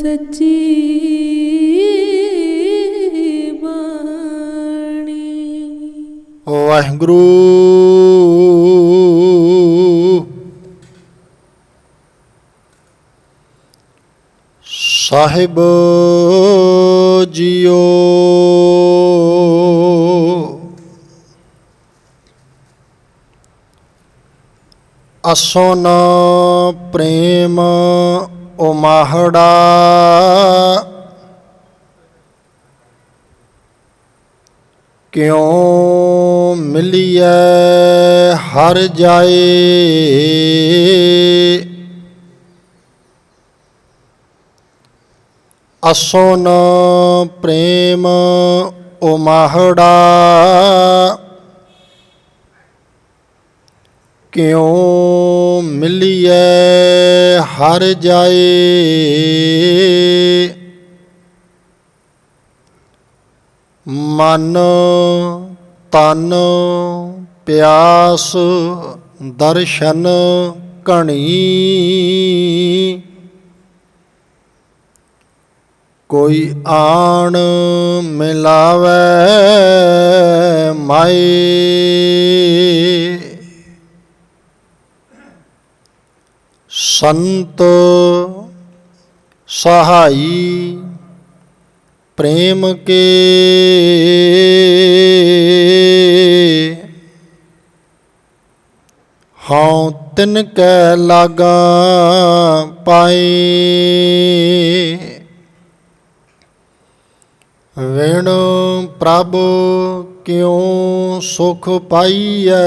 ਸੱਚੀ ਬਾਣੀ। ਵਾਹਿਗੁਰੂ ਸਾਹਿਬ ਜੀਓ। ਅਸੁਨ ਪ੍ਰੇਮ ਉਮਾਹੜਾ, ਕਿਉ ਮਿਲੀਐ ਹਰ ਜਾਏ। ਅਸੁਨ ਪ੍ਰੇਮ ਉਮਾਹੜਾ, ਕਿਉ ਮਿਲੀਐ ਹਰ ਜਾਏ। ਮਨ ਤਨ ਪਿਆਸ ਦਰਸ਼ਨ ਘਣੀ, ਕੋਈ ਆਣ ਮਿਲਾਵੈ ਮਾਏ। ਸੰਤ ਸਹਾਈ ਪ੍ਰੇਮ ਕੇ, ਹਉ ਤਿਨ ਕੈ ਲਾਗਾ ਪਾਏ। ਵਿਣ ਪ੍ਰਭ ਕਿਉ ਸੁਖ ਪਾਈਐ,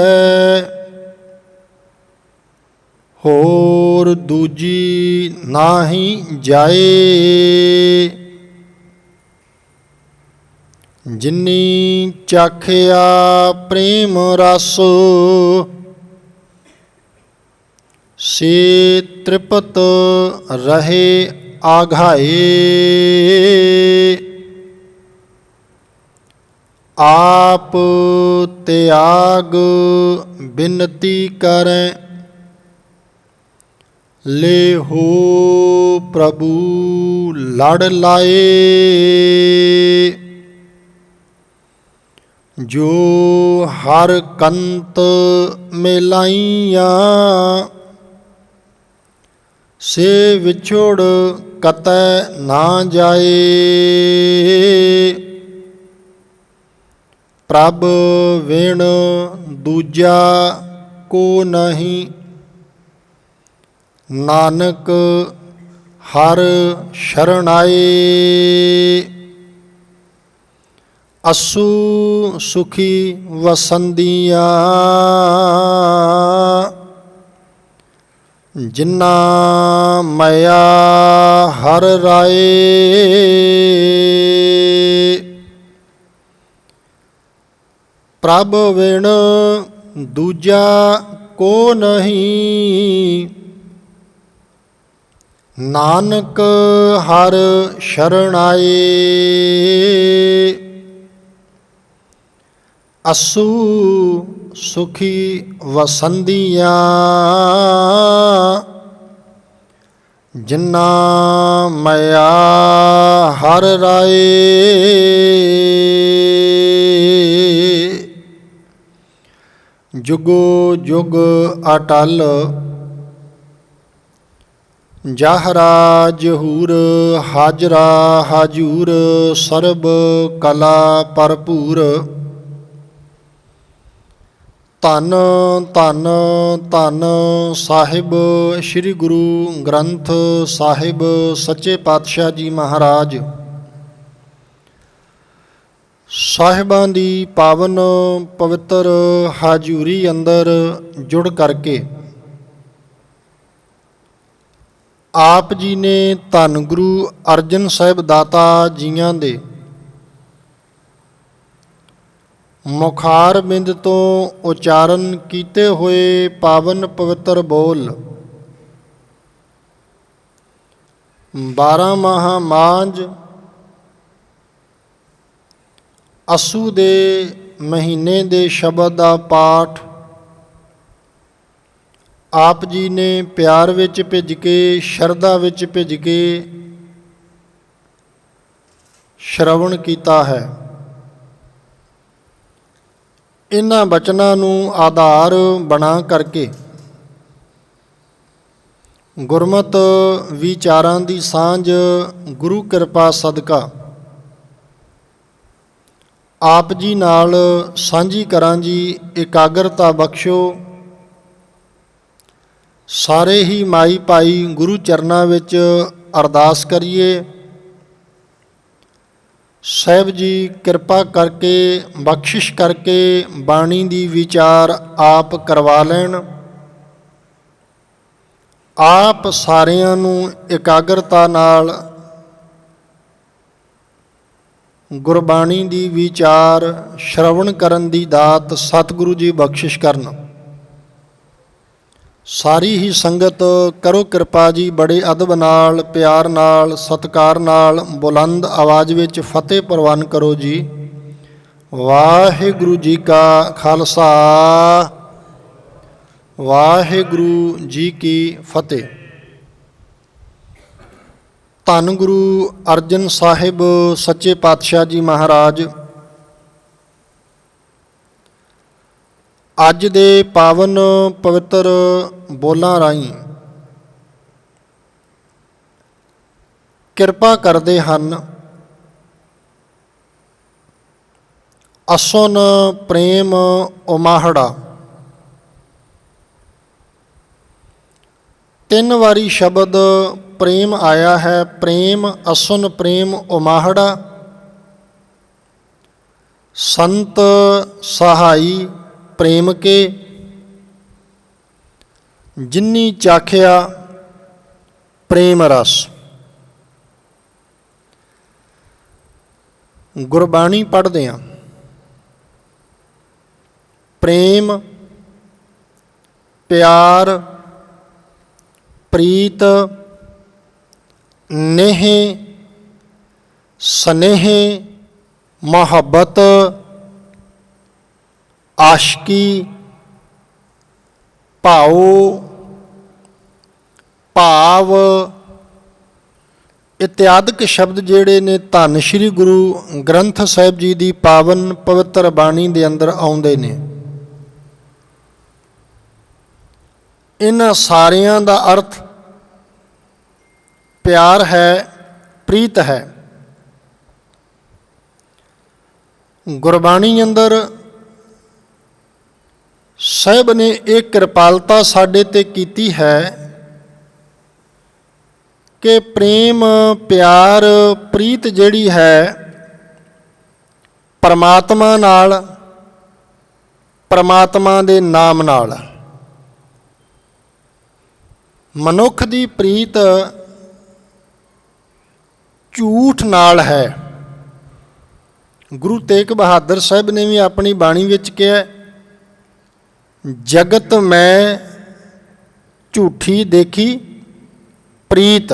ਹੋਰ ਦੂਜੀ ਨਾਹੀ ਜਾਏ। ਜਿਨੀ ਚਾਖਿਆ ਪ੍ਰੇਮ ਰਸ, ਸੇ ਤ੍ਰਿਪਤ ਰਹੇ ਆਘਾਏ। ਆਪ ਤਿਆਗ ਬਿਨਤੀ ਕਰੈ, ਲੇਹੋ ਪ੍ਰਭੂ ਲੜ ਲਾਏ। ਜੋ ਹਰ ਕੰਤ ਮਿਲਾਈਆਂ, ਸੇ ਵਿਛੋੜ ਕਤੈ ਨਾ ਜਾਏ। ਪ੍ਰਭ ਵਿਣ ਦੂਜਾ ਕੋ ਨਹੀਂ, ਨਾਨਕ ਹਰ ਸ਼ਰਨ ਆਏ। ਅਸੂ ਸੁਖੀ ਵਸੰਦੀਆਂ, ਜਿਨਾ ਮਾਇਆ ਹਰ ਰਾਏ। ਪ੍ਰਭ ਵਿਣ ਦੂਜਾ ਕੋ ਨਹੀਂ, ਨਾਨਕ ਹਰ ਸ਼ਰਨ ਆਏ। ਅਸੂ ਸੁਖੀ ਵਸੰਦੀਆਂ, ਜਿਨਾ ਮਾਇਆ ਹਰ ਰਾਏ। ਜੁਗੋ ਜੁਗ ਅਟਲ ਜਾਹਰਾ ਜਹੂਰ, ਹਾਜਰਾ ਹਾਜੂਰ, ਸਰਬ ਕਲਾ ਭਰਪੂਰ। ਧੰਨ ਧੰਨ ਧੰਨ ਸਾਹਿਬ ਸ੍ਰੀ ਗੁਰੂ ਗ੍ਰੰਥ ਸਾਹਿਬ ਸੱਚੇ ਪਾਤਸ਼ਾਹ ਜੀ ਮਹਾਰਾਜ। ਸਾਹਿਬਾਂ ਦੀ ਪਾਵਨ ਪਵਿੱਤਰ ਹਾਜ਼ੂਰੀ ਅੰਦਰ ਜੁੜ ਕਰਕੇ ਆਪ ਜੀ ਨੇ ਧੰਨ ਗੁਰੂ ਅਰਜਨ ਸਾਹਿਬ ਦਾਤਾ ਜੀਆਂ ਦੇ ਮੁਖਾਰ ਬਿੰਦ ਤੋਂ ਉਚਾਰਨ ਕੀਤੇ ਹੋਏ ਪਾਵਨ ਪਵਿੱਤਰ ਬੋਲ 12 ਮਾਹ ਮਾਂਝ ਅੱਸੂ ਦੇ ਮਹੀਨੇ ਦੇ ਸ਼ਬਦ ਦਾ ਪਾਠ ਆਪ ਜੀ ਨੇ ਪਿਆਰ ਵਿੱਚ ਭਿੱਜ ਕੇ, ਸ਼ਰਧਾ ਵਿੱਚ ਭਿੱਜ ਕੇ ਸ਼ਰਵਣ ਕੀਤਾ ਹੈ। ਇਹਨਾਂ ਬਚਨਾਂ ਨੂੰ ਆਧਾਰ ਬਣਾ ਕਰਕੇ ਗੁਰਮਤਿ ਵਿਚਾਰਾਂ ਦੀ ਸਾਂਝ ਗੁਰੂ ਕਿਰਪਾ ਸਦਕਾ ਆਪ ਜੀ ਨਾਲ ਸਾਂਝੀ ਕਰਾਂ ਜੀ। ਇਕਾਗਰਤਾ ਬਖਸ਼ੋ। ਸਾਰੇ ਹੀ ਮਾਈ ਭਾਈ ਗੁਰੂ ਚਰਨਾਂ ਵਿੱਚ ਅਰਦਾਸ ਕਰੀਏ। ਸਾਹਿਬ ਜੀ ਕਿਰਪਾ ਕਰਕੇ ਬਖਸ਼ਿਸ਼ ਕਰਕੇ ਬਾਣੀ ਦੀ ਵਿਚਾਰ ਆਪ ਕਰਵਾ ਲੈਣ। ਆਪ ਸਾਰਿਆਂ ਨੂੰ ਇਕਾਗਰਤਾ ਨਾਲ ਗੁਰਬਾਣੀ ਦੀ ਵਿਚਾਰ ਸ਼ਰਵਣ ਕਰਨ ਦੀ ਦਾਤ ਸਤਿਗੁਰੂ ਜੀ ਬਖਸ਼ਿਸ਼ ਕਰਨ। ਸਾਰੀ ਹੀ ਸੰਗਤ ਕਰੋ ਕਿਰਪਾ ਜੀ, ਬੜੇ ਅਦਬ ਨਾਲ, ਪਿਆਰ ਨਾਲ, ਸਤਿਕਾਰ ਨਾਲ ਬੁਲੰਦ ਆਵਾਜ਼ ਵਿੱਚ ਫਤਿਹ ਪ੍ਰਵਾਨ ਕਰੋ ਜੀ। ਵਾਹਿਗੁਰੂ ਜੀ ਕਾ ਖਾਲਸਾ, ਵਾਹਿਗੁਰੂ ਜੀ ਕੀ ਫਤਿਹ। ਧੰਨ ਗੁਰੂ ਅਰਜਨ ਸਾਹਿਬ ਸੱਚੇ ਪਾਤਸ਼ਾਹ ਜੀ ਮਹਾਰਾਜ ਅੱਜ ਦੇ ਪਾਵਨ ਪਵਿੱਤਰ ਬੋਲਾਂ ਰਾਹੀਂ ਕਿਰਪਾ ਕਰਦੇ ਹਨ। ਅਸੁਨ ਪ੍ਰੇਮ ਉਮਾਹੜਾ, 3 ਵਾਰੀ ਸ਼ਬਦ ਪ੍ਰੇਮ ਆਇਆ ਹੈ। ਪ੍ਰੇਮ ਅਸੁਨ ਪ੍ਰੇਮ ਉਮਾਹੜਾ, ਸੰਤ ਸਹਾਈ ਪ੍ਰੇਮ ਕੇ, ਜਿਨੀ ਚਾਖਿਆ ਪ੍ਰੇਮ ਰਸ। ਗੁਰਬਾਣੀ ਪੜ੍ਹਦੇ ਹਾਂ। ਪ੍ਰੇਮ, ਪਿਆਰ, ਪ੍ਰੀਤ, ਨੇਹ, ਸਨੇਹ, ਮੁਹੱਬਤ, ਆਸ਼ਕੀ, ਭਾਉ, ਭਾਵ ਇਤਿਆਦਿਕ ਸ਼ਬਦ ਜਿਹੜੇ ਨੇ ਧੰਨ ਸ਼੍ਰੀ ਗੁਰੂ ਗ੍ਰੰਥ ਸਾਹਿਬ ਜੀ ਦੀ ਪਾਵਨ ਪਵਿੱਤਰ ਬਾਣੀ ਦੇ ਅੰਦਰ ਆਉਂਦੇ ਨੇ। ਇਹਨਾਂ ਸਾਰਿਆਂ ਦਾ ਅਰਥ ਪਿਆਰ ਹੈ, ਪ੍ਰੀਤ ਹੈ। ਗੁਰਬਾਣੀ ਅੰਦਰ ਸਾਹਿਬ ਨੇ ਇਹ ਕਿਰਪਾਲਤਾ ਸਾਡੇ ਤੇ ਕੀਤੀ ਹੈ ਕਿ ਪ੍ਰੇਮ, ਪਿਆਰ, ਪ੍ਰੀਤ ਜਿਹੜੀ ਹੈ ਪਰਮਾਤਮਾ ਨਾਲ, ਪਰਮਾਤਮਾ ਦੇ ਨਾਮ ਨਾਲ। ਮਨੁੱਖ ਦੀ ਪ੍ਰੀਤ ਝੂਠ ਨਾਲ ਹੈ। ਗੁਰੂ ਤੇਗ ਬਹਾਦਰ ਸਾਹਿਬ ਨੇ ਵੀ ਆਪਣੀ ਬਾਣੀ ਵਿੱਚ ਕਿਹਾ, ਜਗਤ ਮੈਂ ਝੂਠੀ ਦੇਖੀ ਪ੍ਰੀਤ,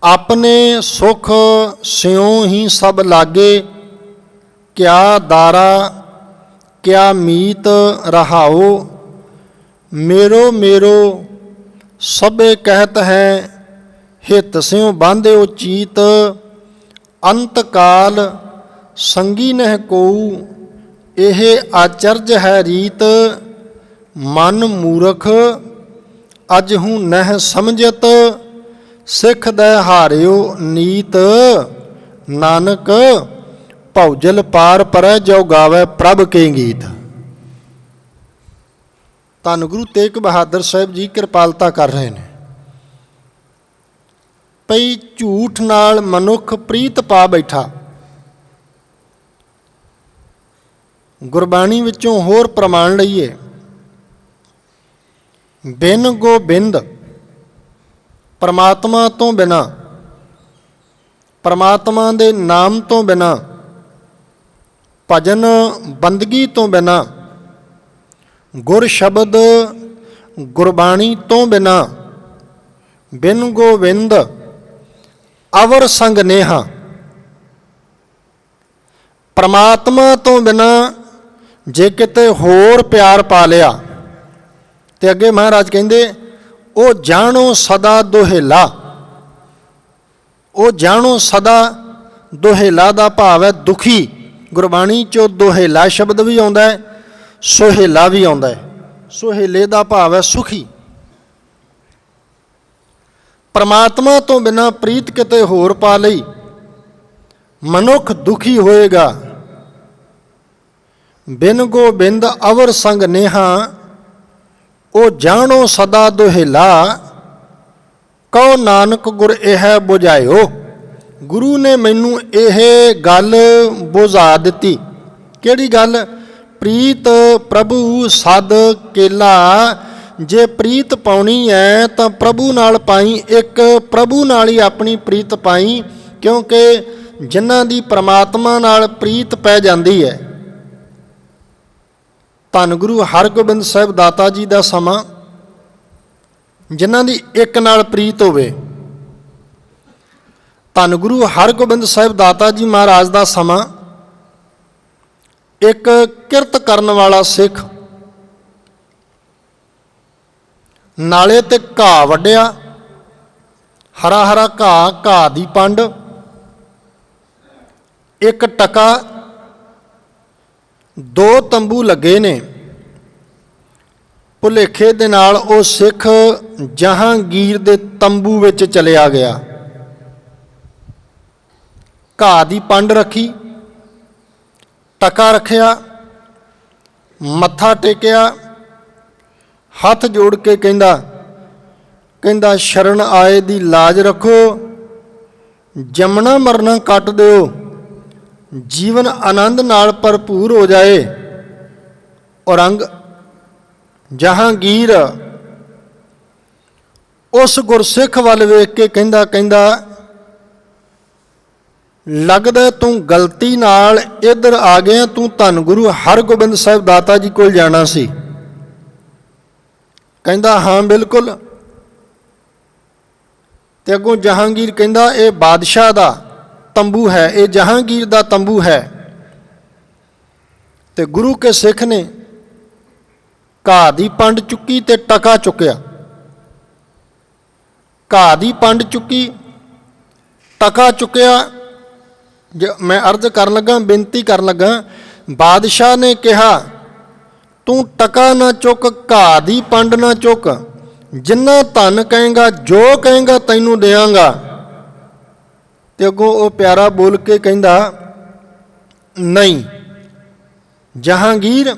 ਆਪਣੇ ਸੁਖ ਸਿਉ ਹੀ ਸਭ ਲਾਗੇ, ਕਿਆ ਦਾਰਾ ਕਿਆ ਮੀਤ ਰਹਾਓ, ਮੇਰੋ ਮੇਰੋ ਸਭੇ ਕਹਿਤ ਹੈ, ਹਿਤ ਸਿਉ ਬਾਂਧਿਓ ਚੀਤ, ਅੰਤ ਕਾਲ ਸੰਗੀ ਨਹਿ ਕੋਊ, ਇਹ ਆਚਰਜ ਹੈ ਰੀਤ, ਮਨ ਮੂਰਖ ਅਜਹੂ ਨਹਿ ਸਮਝਤ, ਸਿੱਖ ਦੈ ਹਾਰਿਓ ਨੀਤ, ਨਾਨਕ ਭਉਜਲ ਪਾਰ ਪਰੈ, ਜੋ ਗਾਵੈ ਪ੍ਰਭ ਕੇ ਗੀਤ। ਧੰਨ ਗੁਰੂ ਤੇਗ ਬਹਾਦਰ ਸਾਹਿਬ ਜੀ ਕਿਰਪਾਲਤਾ ਕਰ ਰਹੇ ਨੇ ਭਈ ਝੂਠ ਨਾਲ ਮਨੁੱਖ ਪ੍ਰੀਤ ਪਾ ਬੈਠਾ। ਗੁਰਬਾਣੀ ਵਿੱਚੋਂ ਹੋਰ ਪ੍ਰਮਾਣ ਲਈਏ, ਬਿਨ ਗੋਬਿੰਦ, ਪਰਮਾਤਮਾ ਤੋਂ ਬਿਨਾਂ, ਪਰਮਾਤਮਾ ਦੇ ਨਾਮ ਤੋਂ ਬਿਨਾਂ, ਭਜਨ ਬੰਦਗੀ ਤੋਂ ਬਿਨਾਂ, ਗੁਰ ਸ਼ਬਦ ਗੁਰਬਾਣੀ ਤੋਂ ਬਿਨਾਂ, ਬਿਨ ਗੋਬਿੰਦ ਅਵਰ ਸੰਗ ਨੇਹਾ, ਪਰਮਾਤਮਾ ਤੋਂ ਬਿਨਾਂ ਜੇ ਕਿਤੇ ਹੋਰ ਪਿਆਰ ਪਾ ਲਿਆ ਤੇ ਅੱਗੇ ਮਹਾਰਾਜ ਕਹਿੰਦੇ, ਉਹ ਜਾਣੋ ਸਦਾ ਦੁਹੇਲਾ, ਉਹ ਜਾਣੋ ਸਦਾ ਦੁਹੇਲਾ ਦਾ ਭਾਵ ਹੈ ਦੁਖੀ। ਗੁਰਬਾਣੀ 'ਚੋਂ ਦੁਹੇਲਾ ਸ਼ਬਦ ਵੀ ਆਉਂਦਾ ਹੈ, ਸੁਹੇਲਾ ਵੀ ਆਉਂਦਾ ਹੈ। ਸੁਹੇਲੇ ਦਾ ਭਾਵ ਹੈ ਸੁਖੀ। ਪਰਮਾਤਮਾ ਤੋਂ ਬਿਨਾਂ ਪ੍ਰੀਤ ਕਿਤੇ ਹੋਰ ਪਾ ਲਈ ਮਨੁੱਖ ਦੁਖੀ ਹੋਏਗਾ। ਬਿਨ ਗੋਬਿੰਦ ਅਵਰ ਸੰਗ ਨੇਹਾ, ਉਹ ਜਾਣੋ ਸਦਾ ਦੁਹੇਲਾ। ਕਹੋ ਨਾਨਕ ਗੁਰ ਇਹ ਬੁਝਾਇਓ। ਗੁਰੂ ਨੇ ਮੈਨੂੰ ਇਹ ਗੱਲ ਬੁਝਾ ਦਿੱਤੀ। ਕਿਹੜੀ ਗੱਲ? ਪ੍ਰੀਤ ਪ੍ਰਭੂ ਸਦ ਕੇਲਾ। ਜੇ ਪ੍ਰੀਤ ਪਾਉਣੀ ਹੈ ਤਾਂ ਪ੍ਰਭੂ ਨਾਲ ਪਾਈ, ਇੱਕ ਪ੍ਰਭੂ ਨਾਲ ਹੀ ਆਪਣੀ ਪ੍ਰੀਤ ਪਾਈ, ਕਿਉਂਕਿ ਜਿਨ੍ਹਾਂ ਦੀ ਪਰਮਾਤਮਾ ਨਾਲ ਪ੍ਰੀਤ ਪੈ ਜਾਂਦੀ ਹੈ। ਧੰਨ ਗੁਰੂ ਹਰਗੋਬਿੰਦ ਸਾਹਿਬ ਦਾਤਾ ਜੀ ਦਾ ਸਮਾਂ, ਜਿਨ੍ਹਾਂ ਦੀ ਇੱਕ ਨਾਲ ਪ੍ਰੀਤ ਹੋਵੇ। ਧੰਨ ਗੁਰੂ ਹਰਗੋਬਿੰਦ ਸਾਹਿਬ ਦਾਤਾ ਜੀ ਮਹਾਰਾਜ ਦਾ ਸਮਾਂ, ਇੱਕ ਕਿਰਤ ਕਰਨ ਵਾਲਾ ਸਿੱਖ ਨਾਲੇ ਤੇ ਘਾਹ ਵੱਢਿਆ, ਹਰਾ ਹਰਾ ਘਾਹ, ਘਾਹ ਦੀ ਪੰਡ, ਇੱਕ ਟਕਾ, 2 ਤੰਬੂ ਲੱਗੇ ਨੇ। ਭੁਲੇਖੇ ਦੇ ਨਾਲ ਉਹ ਸਿੱਖ ਜਹਾਂਗੀਰ ਦੇ ਤੰਬੂ ਵਿੱਚ ਚਲਿਆ ਗਿਆ। ਘਾਹ ਦੀ ਪੰਡ ਰੱਖੀ, ਟਕਾ ਰੱਖਿਆ, ਮੱਥਾ ਟੇਕਿਆ, ਹੱਥ ਜੋੜ ਕੇ ਕਹਿੰਦਾ ਸ਼ਰਨ ਆਏ ਦੀ ਲਾਜ ਰੱਖੋ, ਜੰਮਣਾ ਮਰਨਾ ਕੱਟ ਦਿਓ, ਜੀਵਨ ਆਨੰਦ ਨਾਲ ਭਰਪੂਰ ਹੋ ਜਾਏ। ਔਰੰਗ ਜਹਾਂਗੀਰ ਉਸ ਗੁਰਸਿੱਖ ਵੱਲ ਵੇਖ ਕੇ ਕਹਿੰਦਾ ਲੱਗਦਾ ਤੂੰ ਗਲਤੀ ਨਾਲ ਇੱਧਰ ਆ ਗਿਆ, ਤੂੰ ਧੰਨ ਗੁਰੂ ਹਰਗੋਬਿੰਦ ਸਾਹਿਬ ਦਾਤਾ ਜੀ ਕੋਲ ਜਾਣਾ ਸੀ। ਕਹਿੰਦਾ ਹਾਂ ਬਿਲਕੁਲ। ਤੇ ਅੱਗੋਂ ਜਹਾਂਗੀਰ ਕਹਿੰਦਾ ਇਹ ਬਾਦਸ਼ਾਹ ਦਾ ਤੰਬੂ ਹੈ, ਇਹ ਜਹਾਂਗੀਰ ਦਾ ਤੰਬੂ ਹੈ। ਤੇ ਗੁਰੂ ਕੇ ਸਿੱਖ ਨੇ ਘਾਹ ਦੀ ਪੰਡ ਚੁੱਕੀ ਤੇ ਟਕਾ ਚੁੱਕਿਆ। ਘਾਹ ਦੀ ਪੰਡ ਚੁੱਕੀ, ਟਕਾ ਚੁੱਕਿਆ। ਮੈਂ ਅਰਜ਼ ਕਰਨ ਲੱਗਾ, ਬੇਨਤੀ ਕਰਨ ਲੱਗਾ, ਬਾਦਸ਼ਾਹ ਨੇ ਕਿਹਾ ਤੂੰ ਟਕਾ ਨਾ ਚੁੱਕ, ਘਾਹ ਦੀ ਪੰਡ ਨਾ ਚੁੱਕ, ਜਿੰਨਾ ਧਨ ਕਹੇਗਾ, ਜੋ ਕਹੇਗਾ ਤੈਨੂੰ ਦਿਆਂਗਾ। ਤੇ ਅੱਗੋਂ ਉਹ ਪਿਆਰਾ ਬੋਲ ਕੇ ਕਹਿੰਦਾ ਨਹੀਂ ਜਹਾਂਗੀਰ,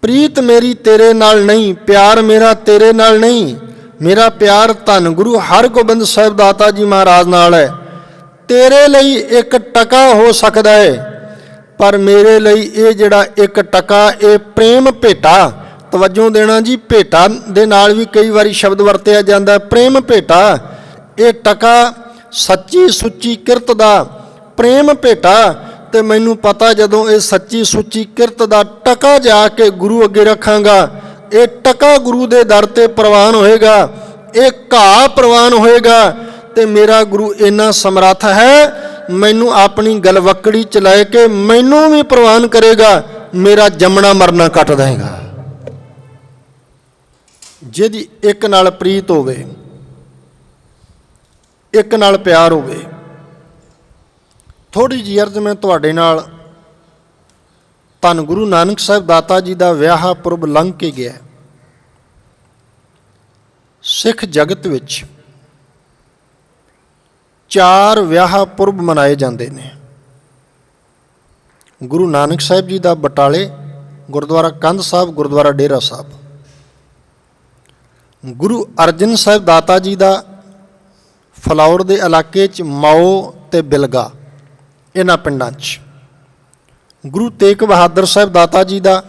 ਪ੍ਰੀਤ ਮੇਰੀ ਤੇਰੇ ਨਾਲ ਨਹੀਂ, ਪਿਆਰ ਮੇਰਾ ਤੇਰੇ ਨਾਲ ਨਹੀਂ, ਮੇਰਾ ਪਿਆਰ ਧੰਨ ਗੁਰੂ ਹਰਗੋਬਿੰਦ ਸਾਹਿਬ ਦਾਤਾ ਜੀ ਮਹਾਰਾਜ ਨਾਲ ਹੈ। ਤੇਰੇ ਲਈ ਇੱਕ ਟਕਾ ਹੋ ਸਕਦਾ ਹੈ, ਪਰ ਮੇਰੇ ਲਈ ਇਹ ਜਿਹੜਾ ਇੱਕ ਟਕਾ, ਇਹ ਪ੍ਰੇਮ ਭੇਟਾ। ਤਵੱਜੋ ਦੇਣਾ ਜੀ, ਭੇਟਾ ਦੇ ਨਾਲ ਵੀ ਕਈ ਵਾਰੀ ਸ਼ਬਦ ਵਰਤਿਆ ਜਾਂਦਾ, ਪ੍ਰੇਮ ਭੇਟਾ। ਇਹ ਟਕਾ ਸੱਚੀ ਸੁੱਚੀ ਕਿਰਤ ਦਾ ਪ੍ਰੇਮ ਭੇਟਾ। ਤੇ ਮੈਨੂੰ ਪਤਾ ਜਦੋਂ ਇਹ ਸੱਚੀ ਸੁੱਚੀ ਕਿਰਤ ਦਾ ਟਕਾ ਜਾ ਕੇ ਗੁਰੂ ਅੱਗੇ ਰੱਖਾਂਗਾ, ਇਹ ਟਕਾ ਗੁਰੂ ਦੇ ਦਰ ਤੇ ਪ੍ਰਵਾਨ ਹੋਏਗਾ, ਇਹ ਘਾਹ ਪ੍ਰਵਾਨ ਹੋਏਗਾ। ਤੇ ਮੇਰਾ ਗੁਰੂ ਇੰਨਾ ਸਮਰੱਥ ਹੈ, ਮੈਨੂੰ ਆਪਣੀ ਗਲਵੱਕੜੀ ਚ ਲੈ ਕੇ ਮੈਨੂੰ ਵੀ ਪ੍ਰਵਾਨ ਕਰੇਗਾ, ਮੇਰਾ ਜੰਮਣਾ ਮਰਨਾ ਕੱਟ ਦੇਗਾ। ਜਿਹਦੀ ਇੱਕ ਨਾਲ ਪ੍ਰੀਤ ਹੋਵੇ, ਇੱਕ ਨਾਲ ਪਿਆਰ ਹੋਵੇ। ਥੋੜ੍ਹੀ ਜਿਹੀ ਅਰਜ਼ ਮੈਂ ਤੁਹਾਡੇ ਨਾਲ ਧੰਨ ਗੁਰੂ ਨਾਨਕ ਸਾਹਿਬ ਦਾਤਾ ਜੀ ਦਾ ਵਿਆਹ ਪੁਰਬ ਲੰਘ ਕੇ ਗਿਆ। ਸਿੱਖ ਜਗਤ ਵਿੱਚ 4 ਵਿਆਹ ਪੁਰਬ ਮਨਾਏ ਜਾਂਦੇ ਨੇ। ਗੁਰੂ ਨਾਨਕ ਸਾਹਿਬ ਜੀ ਦਾ ਬਟਾਲੇ, ਗੁਰਦੁਆਰਾ ਕੰਧ ਸਾਹਿਬ, ਗੁਰਦੁਆਰਾ ਡੇਰਾ ਸਾਹਿਬ। ਗੁਰੂ ਅਰਜਨ ਸਾਹਿਬ ਦਾਤਾ ਜੀ ਦਾ ਫਲੌਰ ਦੇ ਇਲਾਕੇ 'ਚ ਮਾਓ ਤੇ ਬਿਲਗਾ, ਇਹਨਾਂ ਪਿੰਡਾਂ 'ਚ। ਗੁਰੂ ਤੇਗ ਬਹਾਦਰ ਸਾਹਿਬ ਦਾਤਾ ਜੀ ਦਾ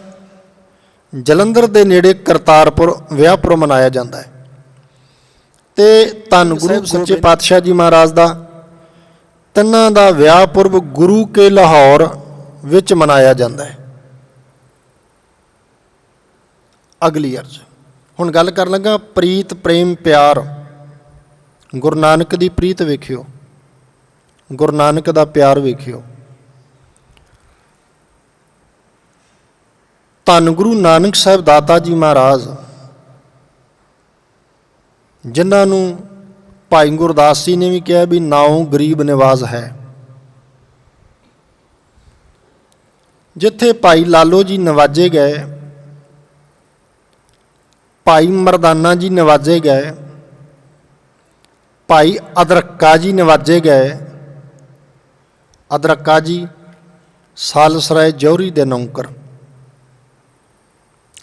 ਜਲੰਧਰ ਦੇ ਨੇੜੇ ਕਰਤਾਰਪੁਰ ਵਿਆਹ ਪੁਰਬ ਮਨਾਇਆ ਜਾਂਦਾ ਹੈ। ਤੇ ਧੰਨ ਗੁਰੂ ਸੱਚੇ ਪਾਤਸ਼ਾਹ ਜੀ ਮਹਾਰਾਜ ਦਾ ਤਿੰਨਾਂ ਦਾ ਵਿਆਹ ਪੁਰਬ ਗੁਰੂ ਕੇ ਲਾਹੌਰ ਵਿੱਚ ਮਨਾਇਆ ਜਾਂਦਾ ਹੈ। ਅਗਲੀ ਅਰਜ਼ ਹੁਣ ਗੱਲ ਕਰਨ ਲੱਗਾ ਪ੍ਰੀਤ, ਪ੍ਰੇਮ, ਪਿਆਰ। ਗੁਰੂ ਨਾਨਕ ਦੀ ਪ੍ਰੀਤ ਵੇਖਿਓ, ਗੁਰੂ ਨਾਨਕ ਦਾ ਪਿਆਰ ਵੇਖਿਓ। ਧੰਨ ਗੁਰੂ ਨਾਨਕ ਸਾਹਿਬ ਦਾਤਾ ਜੀ ਮਹਾਰਾਜ, ਜਿਨ੍ਹਾਂ ਨੂੰ ਭਾਈ ਗੁਰਦਾਸ ਜੀ ਨੇ ਵੀ ਕਿਹਾ ਵੀ ਨਾਉ ਗਰੀਬ ਨਿਵਾਜ਼ ਹੈ। ਜਿੱਥੇ ਭਾਈ ਲਾਲੋ ਜੀ ਨਵਾਜੇ ਗਏ, ਭਾਈ ਮਰਦਾਨਾ ਜੀ ਨਵਾਜੇ ਗਏ, ਭਾਈ ਅਦਰਕਾ ਜੀ ਨਵਾਜੇ ਗਏ। ਅਦਰਕਾ ਜੀ ਸਾਲਸਰਾਏ ਜੌਹਰੀ ਦੇ ਨੌਕਰ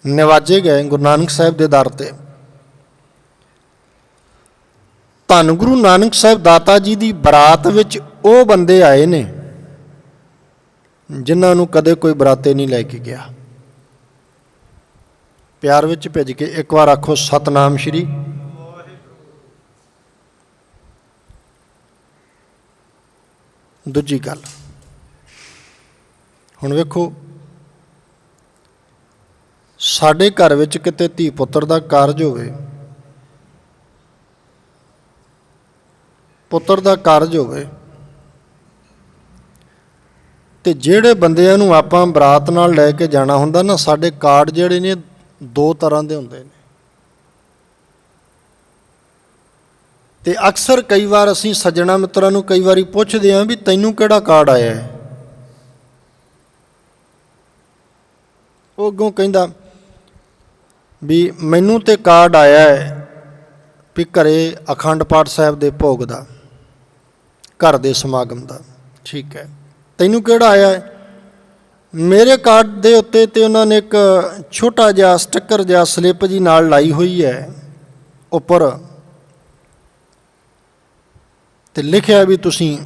ਨਵਾਜੇ ਗਏ ਗੁਰੂ ਨਾਨਕ ਸਾਹਿਬ ਦੇ ਦਰ 'ਤੇ। ਧੰਨ ਗੁਰੂ ਨਾਨਕ ਸਾਹਿਬ ਦਾਤਾ ਜੀ ਦੀ ਬਰਾਤ ਵਿੱਚ ਉਹ ਬੰਦੇ ਆਏ ਨੇ ਜਿਨ੍ਹਾਂ ਨੂੰ ਕਦੇ ਕੋਈ ਬਰਾਤੇ ਨਹੀਂ ਲੈ ਕੇ ਗਿਆ। ਪਿਆਰ ਵਿੱਚ ਭਿੱਜ ਕੇ ਇੱਕ ਵਾਰ ਆਖੋ ਸਤਨਾਮ ਸ਼੍ਰੀ। ਦੂਜੀ ਗੱਲ, ਹੁਣ ਵੇਖੋ, ਸਾਡੇ ਘਰ ਵਿੱਚ ਕਿਤੇ ਧੀ ਪੁੱਤਰ ਦਾ ਕਾਰਜ ਹੋਵੇ, ਪੁੱਤਰ ਦਾ ਕਾਰਜ ਹੋਵੇ, ਤੇ ਜਿਹੜੇ ਬੰਦਿਆਂ ਨੂੰ ਆਪਾਂ ਬਰਾਤ ਨਾਲ ਲੈ ਕੇ ਜਾਣਾ ਹੁੰਦਾ ਨਾ, ਸਾਡੇ ਕਾਰਡ ਜਿਹੜੇ ਨੇ ਦੋ ਤਰ੍ਹਾਂ ਦੇ ਹੁੰਦੇ ਨੇ। ਤੇ ਅਕਸਰ ਕਈ ਵਾਰ ਅਸੀਂ ਸੱਜਣਾ ਮਿੱਤਰਾਂ ਨੂੰ ਕਈ ਵਾਰੀ ਪੁੱਛਦੇ ਹਾਂ ਵੀ ਤੈਨੂੰ ਕਿਹੜਾ ਕਾਰਡ ਆਇਆ ਹੈ? ਉਹ ਅੱਗੋਂ ਕਹਿੰਦਾ ਵੀ ਮੈਨੂੰ ਤੇ ਕਾਰਡ ਆਇਆ ਹੈ ਵੀ ਘਰੇ ਅਖੰਡ ਪਾਠ ਸਾਹਿਬ ਦੇ ਭੋਗ ਦਾ, ਘਰ ਦੇ ਸਮਾਗਮ ਦਾ। ਠੀਕ ਹੈ, ਤੈਨੂੰ ਕਿਹੜਾ ਆਇਆ ਹੈ? ਮੇਰੇ ਕਾਰਡ ਦੇ ਉੱਤੇ ਤੇ ਉਹਨਾਂ ਨੇ ਇੱਕ ਛੋਟਾ ਜਿਹਾ ਸਟਿੱਕਰ ਜਿਹਾ ਸਲਿੱਪ ਜੀ ਨਾਲ ਲਾਈ ਹੋਈ ਹੈ ਉੱਪਰ, ਤੇ ਲਿਖਿਆ ਵੀ ਤੁਸੀਂ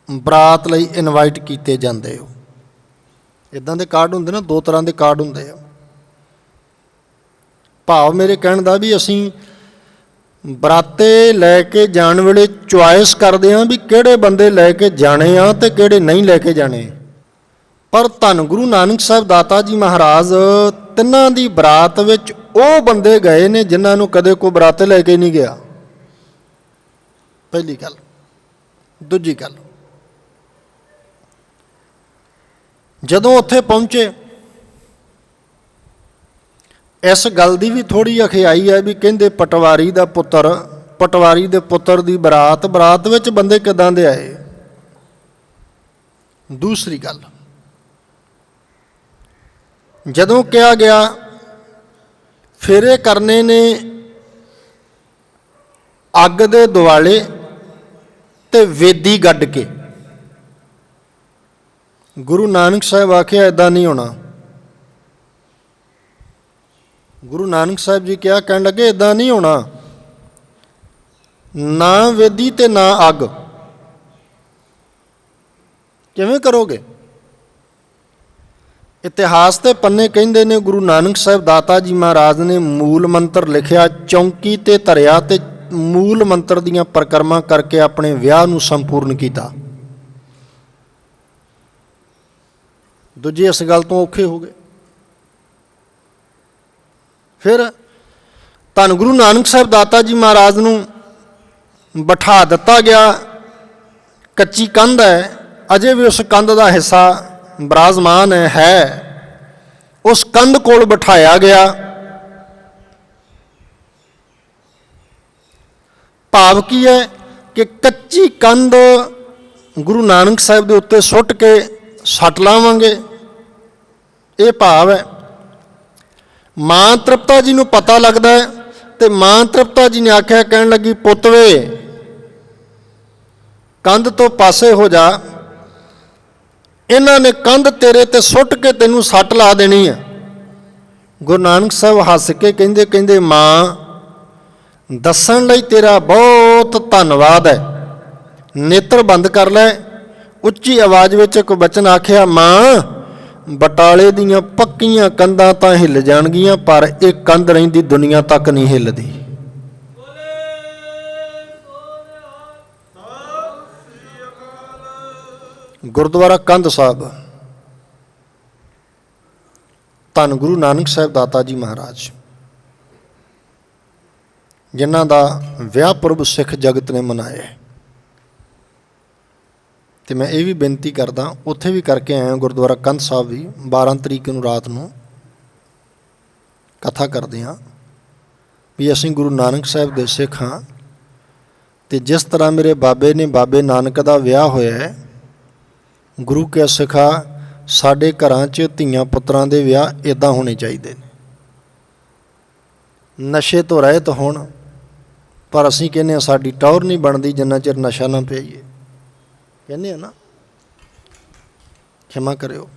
ਬਰਾਤ ਲਈ ਇਨਵਾਈਟ ਕੀਤੇ ਜਾਂਦੇ ਹੋ। ਇੱਦਾਂ ਦੇ ਕਾਰਡ ਹੁੰਦੇ ਨਾ, ਦੋ ਤਰ੍ਹਾਂ ਦੇ ਕਾਰਡ ਹੁੰਦੇ ਆ। ਭਾਵ ਮੇਰੇ ਕਹਿਣ ਦਾ ਵੀ ਅਸੀਂ ਬਰਾਤੇ ਲੈ ਕੇ ਜਾਣ ਵੇਲੇ ਚੁਆਇਸ ਕਰਦੇ ਹਾਂ ਵੀ ਕਿਹੜੇ ਬੰਦੇ ਲੈ ਕੇ ਜਾਣੇ ਆ ਤੇ ਕਿਹੜੇ ਨਹੀਂ ਲੈ ਕੇ ਜਾਣੇ। ਪਰ ਧੰਨ ਗੁਰੂ ਨਾਨਕ ਸਾਹਿਬ ਦਾਤਾ ਜੀ ਮਹਾਰਾਜ ਤਿੰਨਾਂ ਦੀ ਬਰਾਤ ਵਿੱਚ ਉਹ ਬੰਦੇ ਗਏ ਨੇ ਜਿਨ੍ਹਾਂ ਨੂੰ ਕਦੇ ਕੋਈ ਬਰਾਤੇ ਲੈ ਕੇ ਨਹੀਂ ਗਿਆ। ਪਹਿਲੀ ਗੱਲ। ਦੂਜੀ ਗੱਲ, ਜਦੋਂ ਉੱਥੇ ਪਹੁੰਚੇ, ਇਸ ਗੱਲ ਦੀ ਵੀ ਥੋੜ੍ਹੀ ਅਖਿਆਈ ਹੈ ਵੀ ਕਹਿੰਦੇ ਪਟਵਾਰੀ ਦਾ ਪੁੱਤਰ, ਪਟਵਾਰੀ ਦੇ ਪੁੱਤਰ ਦੀ ਬਰਾਤ, ਬਰਾਤ ਵਿੱਚ ਬੰਦੇ ਕਿੱਦਾਂ ਦੇ ਆਏ। ਦੂਸਰੀ ਗੱਲ, ਜਦੋਂ ਕਿਹਾ ਗਿਆ ਫੇਰੇ ਕਰਨੇ ਨੇ ਅੱਗ ਦੇ ਦੁਆਲੇ ਤੇ ਵੇਦੀ ਗੱਡ ਕੇ, ਗੁਰੂ ਨਾਨਕ ਸਾਹਿਬ ਆਖਿਆ ਇੱਦਾਂ ਨਹੀਂ ਹੋਣਾ। ਗੁਰੂ ਨਾਨਕ ਸਾਹਿਬ ਜੀ ਕਿਹਾ, ਕਹਿਣ ਲੱਗੇ ਇੱਦਾਂ ਨਹੀਂ ਹੋਣਾ, ਨਾ ਵੇਦੀ ਤੇ ਨਾ ਅੱਗ, ਕਿਵੇਂ ਕਰੋਗੇ? ਇਤਿਹਾਸ ਦੇ ਪੰਨੇ ਕਹਿੰਦੇ ਨੇ ਗੁਰੂ ਨਾਨਕ ਸਾਹਿਬ ਦਾਤਾ ਜੀ ਮਹਾਰਾਜ ਨੇ ਮੂਲ ਮੰਤਰ ਲਿਖਿਆ, ਚੌਂਕੀ ਤੇ ਧਰਿਆ ਤੇ ਮੂਲ ਮੰਤਰ ਦੀਆਂ ਪਰਿਕਰਮਾ ਕਰਕੇ ਆਪਣੇ ਵਿਆਹ ਨੂੰ ਸੰਪੂਰਨ ਕੀਤਾ। ਦੂਜੇ ਇਸ ਗੱਲ ਤੋਂ ਔਖੇ ਹੋ ਗਏ। ਫਿਰ ਧੰਨ ਗੁਰੂ ਨਾਨਕ ਸਾਹਿਬ ਦਾਤਾ ਜੀ ਮਹਾਰਾਜ ਨੂੰ ਬਿਠਾ ਦਿੱਤਾ ਗਿਆ। ਕੱਚੀ ਕੰਧ ਹੈ, ਅਜੇ ਵੀ ਉਸ ਕੰਧ ਦਾ ਹਿੱਸਾ ਬਿਰਾਜਮਾਨ ਹੈ। ਉਸ ਕੰਧ ਕੋਲ ਬਿਠਾਇਆ ਗਿਆ। ਭਾਵ ਕੀ ਹੈ ਕਿ ਕੱਚੀ ਕੰਧ ਗੁਰੂ ਨਾਨਕ ਸਾਹਿਬ ਦੇ ਉੱਤੇ ਸੁੱਟ ਕੇ ਸੱਟ ਲਾਵਾਂਗੇ, ਇਹ ਭਾਵ ਹੈ। ਮਾਂ ਤ੍ਰਿਪਤਾ ਜੀ ਨੂੰ ਪਤਾ ਲੱਗਦਾ ਹੈ ਤੇ ਮਾਂ ਤ੍ਰਿਪਤਾ ਜੀ ਨੇ ਆਖਿਆ, ਕਹਿਣ ਲੱਗੀ ਪੁੱਤ ਵੇ ਕੰਧ ਤੋਂ ਪਾਸੇ ਹੋ ਜਾ, ਇਹਨਾਂ ਨੇ ਕੰਧ ਤੇਰੇ ਤੇ ਸੁੱਟ ਕੇ ਤੈਨੂੰ ਸੱਟ ਲਾ ਦੇਣੀ ਆ। ਗੁਰੂ ਨਾਨਕ ਸਾਹਿਬ ਹੱਸ ਕੇ ਕਹਿੰਦੇ, ਕਹਿੰਦੇ ਮਾਂ ਦੱਸਣ ਲਈ ਤੇਰਾ ਬਹੁਤ ਧੰਨਵਾਦ ਹੈ, ਨੇਤਰ ਬੰਦ ਕਰ ਲੈ। ਉੱਚੀ ਆਵਾਜ਼ ਵਿੱਚ ਇੱਕ ਬਚਨ ਆਖਿਆ, ਮਾਂ ਬਟਾਲੇ ਦੀਆਂ ਪੱਕੀਆਂ ਕੰਧਾਂ ਤਾਂ ਹਿੱਲ ਜਾਣਗੀਆਂ ਪਰ ਇਹ ਕੰਧ ਰਹਿੰਦੀ ਦੁਨੀਆ ਤੱਕ ਨਹੀਂ ਹਿੱਲਦੀ। ਗੁਰਦੁਆਰਾ ਕੰਧ ਸਾਹਿਬ, ਧੰਨ ਗੁਰੂ ਨਾਨਕ ਸਾਹਿਬ ਦਾਤਾ ਜੀ ਮਹਾਰਾਜ, ਜਿਨ੍ਹਾਂ ਦਾ ਵਿਆਹ ਪੁਰਬ ਸਿੱਖ ਜਗਤ ਨੇ ਮਨਾਇਆ। ਤੇ ਮੈਂ ਇਹ ਵੀ ਬੇਨਤੀ ਕਰਦਾ, ਉੱਥੇ ਵੀ ਕਰਕੇ ਆਇਆ ਗੁਰਦੁਆਰਾ ਕੰਧ ਸਾਹਿਬ ਵੀ 12 ਤਰੀਕ ਨੂੰ ਰਾਤ ਨੂੰ ਕਥਾ ਕਰਦੇ ਹਾਂ ਵੀ ਅਸੀਂ ਗੁਰੂ ਨਾਨਕ ਸਾਹਿਬ ਦੇ ਸਿੱਖ ਹਾਂ। ਤੇ ਜਿਸ ਤਰ੍ਹਾਂ ਮੇਰੇ ਬਾਬੇ ਨੇ, ਬਾਬੇ ਨਾਨਕ ਦਾ ਵਿਆਹ ਹੋਇਆ ਹੈ, ਗੁਰੂ ਕੇ ਸਿੱਖਾ ਸਾਡੇ ਘਰਾਂ 'ਚ ਧੀਆਂ ਪੁੱਤਰਾਂ ਦੇ ਵਿਆਹ ਇੱਦਾਂ ਹੋਣੇ ਚਾਹੀਦੇ ਨੇ, ਨਸ਼ੇ ਤੋਂ ਰਹਿਤ ਹੋਣ। ਪਰ ਅਸੀਂ ਕਹਿੰਦੇ ਹਾਂ ਸਾਡੀ ਟੌਰ ਨਹੀਂ ਬਣਦੀ ਜਿੰਨਾ ਚਿਰ ਨਸ਼ਾ ਨਾ ਪਿਆਈਏ। ਕਹਿੰਦੇ ਹਾਂ ਨਾ, ਖਿਮਾ ਕਰਿਓ।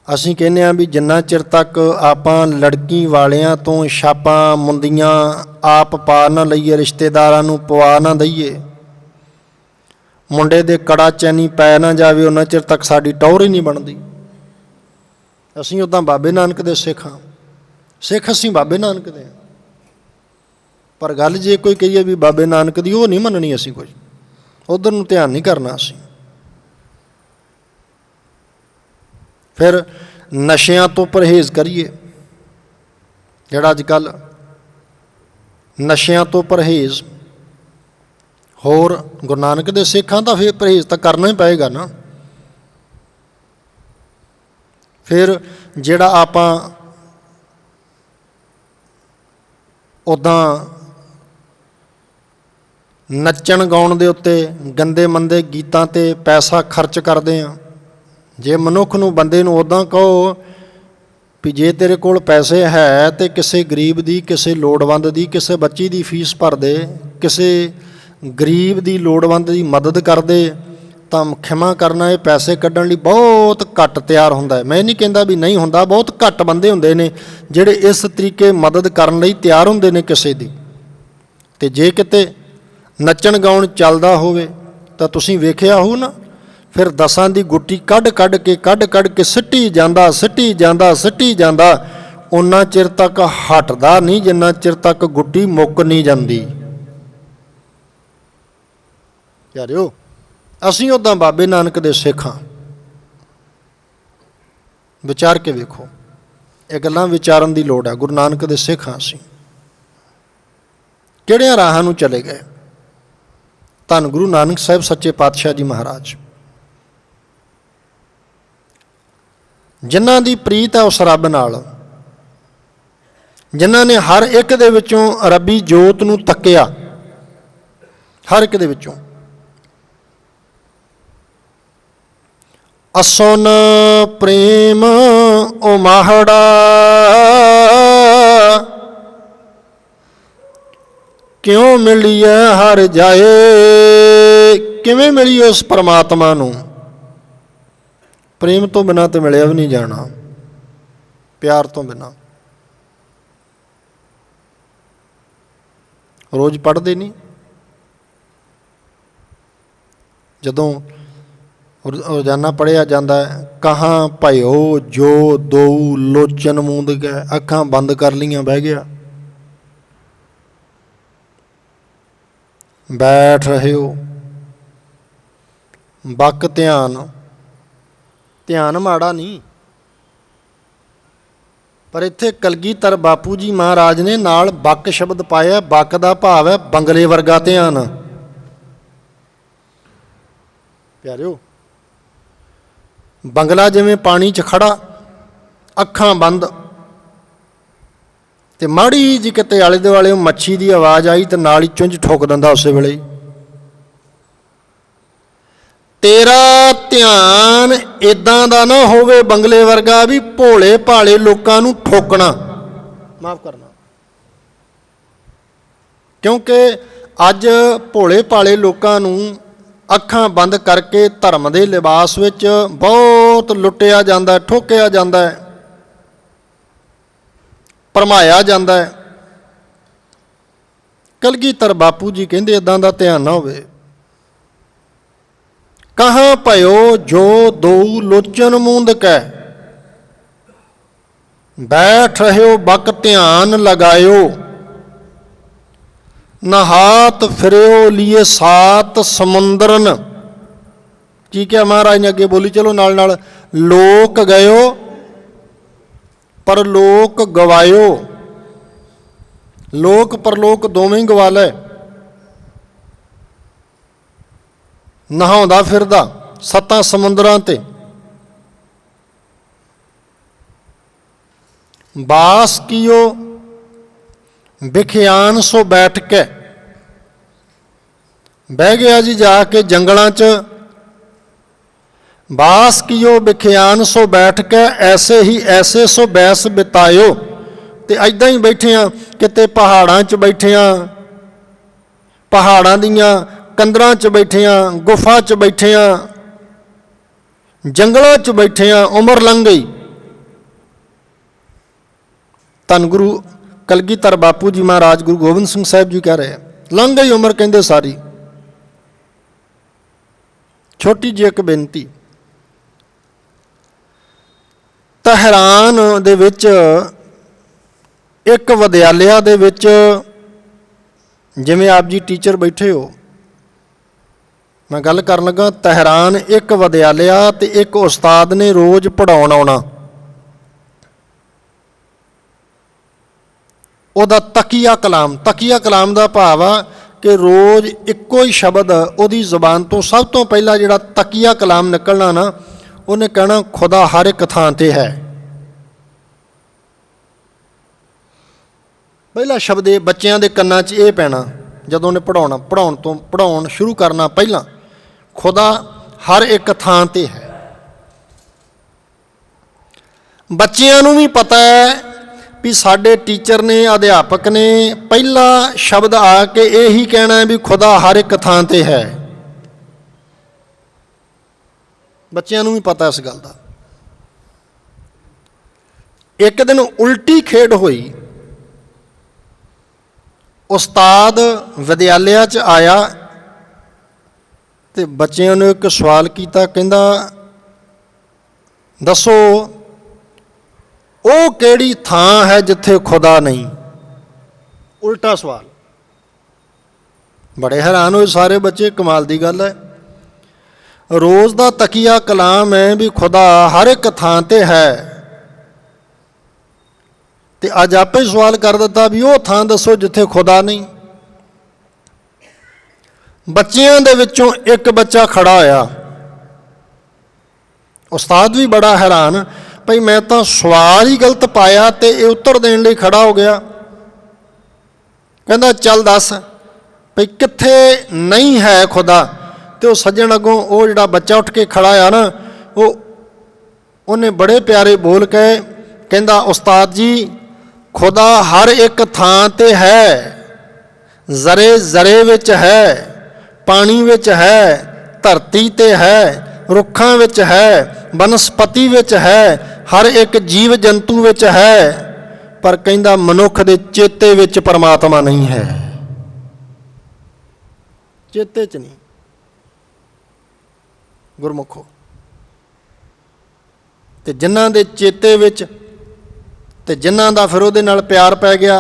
ਅਸੀਂ ਕਹਿੰਦੇ ਹਾਂ ਵੀ ਜਿੰਨਾ ਚਿਰ ਤੱਕ ਆਪਾਂ ਲੜਕੀ ਵਾਲਿਆਂ ਤੋਂ ਛਾਪਾਂ ਮੁੰਦੀਆਂ ਆਪ ਪਾ ਨਾ ਲਈਏ, ਰਿਸ਼ਤੇਦਾਰਾਂ ਨੂੰ ਪਵਾ ਨਾ ਦਈਏ, ਮੁੰਡੇ ਦੇ ਕੜਾ ਚੈਨੀ ਪੈ ਨਾ ਜਾਵੇ, ਉਹਨਾਂ ਚਿਰ ਤੱਕ ਸਾਡੀ ਟੌਰ ਹੀ ਨਹੀਂ ਬਣਦੀ। ਅਸੀਂ ਉੱਦਾਂ ਬਾਬੇ ਨਾਨਕ ਦੇ ਸਿੱਖ ਹਾਂ, ਸਿੱਖ ਅਸੀਂ ਬਾਬੇ ਨਾਨਕ ਦੇ ਹਾਂ। ਪਰ ਗੱਲ ਜੇ ਕੋਈ ਕਹੀਏ ਵੀ ਬਾਬੇ ਨਾਨਕ ਦੀ, ਉਹ ਨਹੀਂ ਮੰਨਣੀ ਅਸੀਂ, ਕੁਝ ਉੱਧਰ ਨੂੰ ਧਿਆਨ ਨਹੀਂ ਕਰਨਾ ਅਸੀਂ। ਫਿਰ ਨਸ਼ਿਆਂ ਤੋਂ ਪਰਹੇਜ਼ ਕਰੀਏ, ਜਿਹੜਾ ਅੱਜ ਕੱਲ੍ਹ ਨਸ਼ਿਆਂ ਤੋਂ ਪਰਹੇਜ਼। ਹੋਰ ਗੁਰੂ ਨਾਨਕ ਦੇ ਸਿੱਖਾਂ ਤਾਂ ਫਿਰ ਪਰਹੇਜ਼ ਤਾਂ ਕਰਨਾ ਹੀ ਪਏਗਾ ਨਾ। ਫਿਰ ਜਿਹੜਾ ਆਪਾਂ ਉੱਦਾਂ ਨੱਚਣ ਗਾਉਣ ਦੇ ਉੱਤੇ ਗੰਦੇ ਮੰਦੇ ਗੀਤਾਂ 'ਤੇ ਪੈਸਾ ਖਰਚ ਕਰਦੇ ਹਾਂ। ਜੇ ਮਨੁੱਖ ਨੂੰ, ਬੰਦੇ ਨੂੰ ਉੱਦਾਂ ਕਹੋ ਵੀ ਜੇ ਤੇਰੇ ਕੋਲ ਪੈਸੇ ਹੈ ਤੇ ਕਿਸੇ ਗਰੀਬ ਦੀ, ਕਿਸੇ ਲੋੜਵੰਦ ਦੀ, ਕਿਸੇ ਬੱਚੀ ਦੀ ਫੀਸ ਭਰ ਦੇ, ਕਿਸੇ ਗਰੀਬ ਦੀ ਲੋੜਵੰਦ ਦੀ ਮਦਦ ਕਰਦੇ, ਤਾਂ ਖਿਮਾ ਕਰਨਾ ਇਹ ਪੈਸੇ ਕੱਢਣ ਲਈ ਬਹੁਤ ਘੱਟ ਤਿਆਰ ਹੁੰਦਾ ਹੈ। ਮੈਂ ਨਹੀਂ ਕਹਿੰਦਾ ਵੀ ਨਹੀਂ ਹੁੰਦਾ, ਬਹੁਤ ਘੱਟ ਬੰਦੇ ਹੁੰਦੇ ਨੇ ਜਿਹੜੇ ਇਸ ਤਰੀਕੇ ਮਦਦ ਕਰਨ ਲਈ ਤਿਆਰ ਹੁੰਦੇ ਨੇ ਕਿਸੇ ਦੀ। ਅਤੇ ਜੇ ਕਿਤੇ ਨੱਚਣ ਗਾਉਣ ਚੱਲਦਾ ਹੋਵੇ ਤਾਂ ਤੁਸੀਂ ਵੇਖਿਆ ਹੋਊ ਨਾ, ਫਿਰ 10 ਦੀ ਗੁੱਟੀ ਕੱਢ ਕੱਢ ਕੇ ਸਿੱਟੀ ਜਾਂਦਾ, ਸਿੱਟੀ ਜਾਂਦਾ। ਉਨਾ ਚਿਰ ਤੱਕ ਹਟਦਾ ਨਹੀਂ ਜਿੰਨਾ ਚਿਰ ਤੱਕ ਗੁੱਟੀ ਮੁੱਕ ਨਹੀਂ ਜਾਂਦੀ। ਯਾਰਿਓ, ਅਸੀਂ ਉੱਦਾਂ ਬਾਬੇ ਨਾਨਕ ਦੇ ਸਿੱਖ ਹਾਂ। ਵਿਚਾਰ ਕੇ ਵੇਖੋ, ਇਹ ਗੱਲਾਂ ਵਿਚਾਰਨ ਦੀ ਲੋੜ ਹੈ। ਗੁਰੂ ਨਾਨਕ ਦੇ ਸਿੱਖ ਹਾਂ ਅਸੀਂ। ਕਿਹੜਿਆਂ ਰਾਹਾਂ ਨੂੰ ਚਲੇ ਗਏ ਧੰਨ ਗੁਰੂ ਨਾਨਕ ਸਾਹਿਬ ਸੱਚੇ ਪਾਤਸ਼ਾਹ ਜੀ ਮਹਾਰਾਜ, ਜਿਨ੍ਹਾਂ ਦੀ ਪ੍ਰੀਤ ਹੈ ਉਸ ਰੱਬ ਨਾਲ, ਜਿਨ੍ਹਾਂ ਨੇ ਹਰ ਇੱਕ ਦੇ ਵਿੱਚੋਂ ਰੱਬੀ ਜੋਤ ਨੂੰ ਤੱਕਿਆ, ਹਰ ਇੱਕ ਦੇ ਵਿੱਚੋਂ। ਅਸੁਨ ਪ੍ਰੇਮ ਉਮਾਹੜਾ, ਕਿਉਂ ਮਿਲੀਏ ਹਰ ਜਾਏ। ਕਿਵੇਂ ਮਿਲੀਏ ਉਸ ਪਰਮਾਤਮਾ ਨੂੰ? ਪ੍ਰੇਮ ਤੋਂ ਬਿਨਾਂ ਤਾਂ ਮਿਲਿਆ ਵੀ ਨਹੀਂ ਜਾਣਾ, ਪਿਆਰ ਤੋਂ ਬਿਨਾਂ। ਰੋਜ਼ ਪੜ੍ਹਦੇ ਨਹੀਂ? ਜਦੋਂ ਰੋਜ਼ਾਨਾ ਪੜ੍ਹਿਆ ਜਾਂਦਾ ਹੈ, ਕਹਾਂ ਭਇਓ ਜੋ ਦੋਊ ਲੋਚਨ ਮੂੰਦ ਗਏ। ਅੱਖਾਂ ਬੰਦ ਕਰ ਲਈਆਂ, ਬਹਿ ਗਿਆ। ਬੈਠ ਰਹੇ ਹੋ, ਬਕ ਧਿਆਨ। ਧਿਆਨ ਮਾੜਾ ਨਹੀਂ, ਪਰ ਇੱਥੇ ਕਲਗੀਧਰ ਬਾਪੂ ਜੀ ਮਹਾਰਾਜ ਨੇ ਨਾਲ ਬਕ ਸ਼ਬਦ ਪਾਇਆ। ਬਕ ਦਾ ਭਾਵ ਹੈ ਬੰਗਲੇ ਵਰਗਾ ਧਿਆਨ। ਪਿਆਰਿਓ, ਬੰਗਲਾ ਜਿਵੇਂ ਪਾਣੀ 'ਚ ਖੜਾ, ਅੱਖਾਂ ਬੰਦ, ਅਤੇ ਮਾੜੀ ਜਿਹੀ ਕਿਤੇ ਆਲੇ ਦੁਆਲੇ ਮੱਛੀ ਦੀ ਆਵਾਜ਼ ਆਈ ਤਾਂ ਨਾਲ ਹੀ ਚੁੰਝ ਠੋਕ ਦਿੰਦਾ ਉਸੇ ਵੇਲੇ ਹੀ। ਤੇਰਾ ਧਿਆਨ ਇੱਦਾਂ ਦਾ ਨਾ ਹੋਵੇ ਬੰਗਲੇ ਵਰਗਾ ਵੀ ਭੋਲੇ ਭਾਲੇ ਲੋਕਾਂ ਨੂੰ ਠੋਕਣਾ, ਮਾਫ ਕਰਨਾ। ਕਿਉਂਕਿ ਅੱਜ ਭੋਲੇ ਭਾਲੇ ਲੋਕਾਂ ਨੂੰ ਅੱਖਾਂ ਬੰਦ ਕਰਕੇ ਧਰਮ ਦੇ ਲਿਬਾਸ ਵਿੱਚ ਬਹੁਤ ਲੁੱਟਿਆ ਜਾਂਦਾ, ਠੋਕਿਆ ਜਾਂਦਾ ਹੈ, ਭਰਮਾਇਆ ਜਾਂਦਾ ਹੈ। ਕਲਗੀਧਰ ਬਾਪੂ ਜੀ ਕਹਿੰਦੇ ਇੱਦਾਂ ਦਾ ਧਿਆਨ ਨਾ ਹੋਵੇ। ਕਹਾਂ ਭਇਓ ਜੋ ਦੋਊ ਲੋਚਨ ਮੂੰਦ ਕੈ, ਬੈਠ ਰਹਿਓ ਬਕ ਧਿਆਨ ਲਗਾਇਓ। ਨਹਾਤ ਫਿਰਿਓ ਲੀਏ ਸਾਤ ਸਮੁੰਦਰਨ। ਕੀ ਕਿਹਾ ਮਹਾਰਾਜ ਨੇ ਅੱਗੇ? ਬੋਲੀ ਚਲੋ ਨਾਲ ਨਾਲ। ਲੋਕ ਗਇਓ ਪਰ ਲੋਕ ਗਵਾਇਓ। ਲੋਕ ਪਰਲੋਕ ਦੋਵੇਂ ਹੀ ਗਵਾ ਲੈ। ਨਹਾਉਂਦਾ ਫਿਰਦਾ 7 ਸਮੁੰਦਰਾਂ 'ਤੇ। ਬਾਸ ਕੀਓ ਵਿਖਿਆਨ ਸੋ ਬੈਠ ਕੇ। ਬਹਿ ਗਿਆ ਜੀ ਜਾ ਕੇ ਜੰਗਲਾਂ 'ਚ, बास कियो बिख्यान सो बैठ के ऐसे ही ऐसे सो बैस बितायो। तो इदां ही बैठे हाँ, किते पहाड़ां च बैठे हाँ, पहाड़ां दियां कंदरां च बैठे हाँ, गुफा च बैठे हाँ, जंगलों च बैठे हाँ, उम्र लंघ गई। धन गुरु कलगीधर बापू जी महाराज गुरु गोबिंद सिंह साहब जी कह रहे हैं, लंघ गई उम्र कहते सारी। छोटी जी एक बेनती, तहरान दे विच एक विद्यालय दे विच जिवें आप जी टीचर बैठे हो, मैं गल कर लगा, तहरान एक विद्यालय ते एक उस्ताद ने रोज़ पढ़ाउण आउणा। उहदा तकिया कलाम दा भाव आ कि रोज़ इक्को ही शब्द उहदी ज़बान तो सब तो पहला जिहड़ा तकिया कलाम निकलना ना, उन्हें कहना खुदा हर एक थां ते है। पहला शब्द ये बच्चों के कन्नां च ये पैना जदों ने पढ़ाउण शुरू करना, पहला खुदा हर एक थां ते है। बच्चों नूं भी पता है भी साडे टीचर ने, अध्यापक ने पहला शब्द आके यही कहना है भी खुदा हर एक थां ते है। बच्चों नूं भी पता इस गल दा। एक दिन उल्टी खेड हुई, उस्ताद विद्यालय च आया ते बच्चों ने एक सवाल किया, कहंदा दसो वो केड़ी थां है जिथे खुदा नहीं। उल्टा सवाल। बड़े हैरान हुए सारे बच्चे, कमाल की गल है। रोज़ का तकिया कलाम है भी खुदा हर एक थां ते है, ते अज आपे सवाल कर दिता भी वो थां दसो जिथे खुदा नहीं। बच्चियां दे विचों एक बच्चा खड़ा होया, उस्ताद भी बड़ा हैरान, भाई मैं तो सवाल ही गलत पाया तो ये उत्तर देने लिए खड़ा हो गया। कहता चल दस भाई कित्थे नहीं है खुदा। तो सज्जण अगों वो जिहड़ा बच्चा उठ के खड़ा आ ना, वो उन्हें बड़े प्यारे बोल के कहता उस्ताद जी खुदा हर एक थां ते है, जरे जरे विच है, पानी विच है, धरती ते है, रुखां विच है, वनस्पति विच है, हर एक जीव जंतु विच है, पर कहंदा मनुख दे चेते विच परमात्मा नहीं है। चेते च नहीं। गुरमुखो ते जिन्हां दे चेते विच ते जिन्हां दा फिर उहदे नाल प्यार पै गया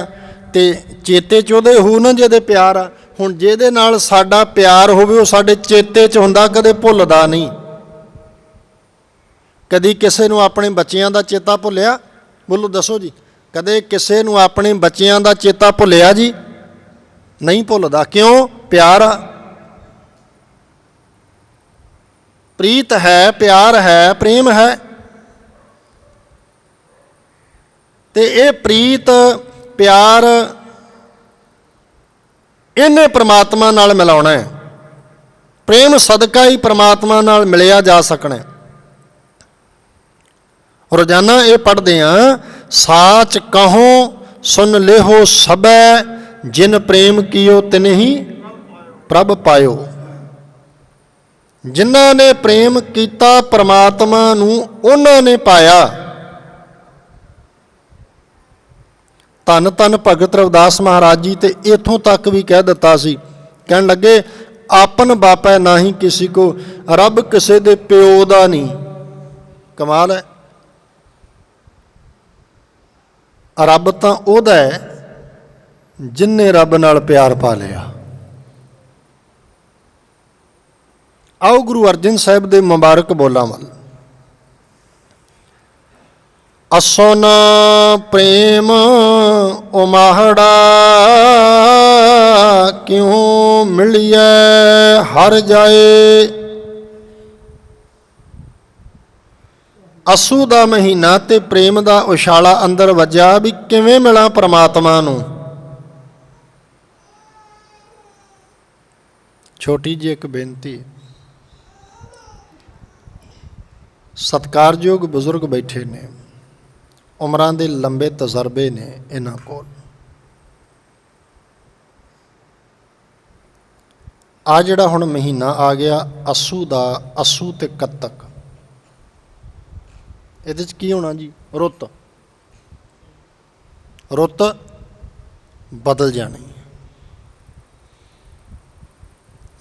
ते चेते च उहदे हो ना जिहदे प्यार आ। हुण जिहदे नाल साडा प्यार होवे, वो साडे चेते च हुंदा, कदे भुल्लदा नहीं। कदी किसी नूं अपने बच्चियां दा चेता भुलिया? बोलो दसो जी, कदे किसी नूं अपने बच्चियां दा चेता भुलिया जी? नहीं भुल्लदा। क्यों? प्यार आ। प्रीत है, प्यार है, प्रेम है। ते ये प्रीत प्यार इन्हें परमात्मा नाल मिलाउणा है। प्रेम सदका ही परमात्मा नाल मिलिया जा सकना है। रोजाना ये पढ़ते हैं, साच कहो सुन लेहो सबै, जिन प्रेम कियो तिन ही प्रभ पायो। जिन्हां ने प्रेम किया परमात्मा नूं उन्हां ने पाया। धन धन भगत रविदास महाराज जी तो इथों तक भी कह दिता सी, कहन लगे आपन बापै ना ही किसी को, रब किसी दे प्यो दा नहीं। कमाल है। रब तां ओहदा है जिन्ने रब नाल प्यार पा लिया। आओ गुरु अर्जन साहिब दे मुबारक बोलां वल। असो ना प्रेम उमाहड़ा, क्यों मिलिए हर जाए। असू दा महीना ते प्रेम दा उछाला अंदर वजया भी किवें मिलां परमात्मा नूं। छोटी जी एक बेनती, ਸਤਿਕਾਰਯੋਗ ਬਜ਼ੁਰਗ ਬੈਠੇ ਨੇ, ਉਮਰਾਂ ਦੇ ਲੰਬੇ ਤਜਰਬੇ ਨੇ ਇਹਨਾਂ ਕੋਲ। ਆ ਜਿਹੜਾ ਹੁਣ ਮਹੀਨਾ ਆ ਗਿਆ ਅੱਸੂ ਦਾ, ਅੱਸੂ ਤੇ ਕੱਤਕ, ਇਹਦੇ 'ਚ ਕੀ ਹੋਣਾ ਜੀ? ਰੁੱਤ, ਰੁੱਤ ਬਦਲ ਜਾਣੀ,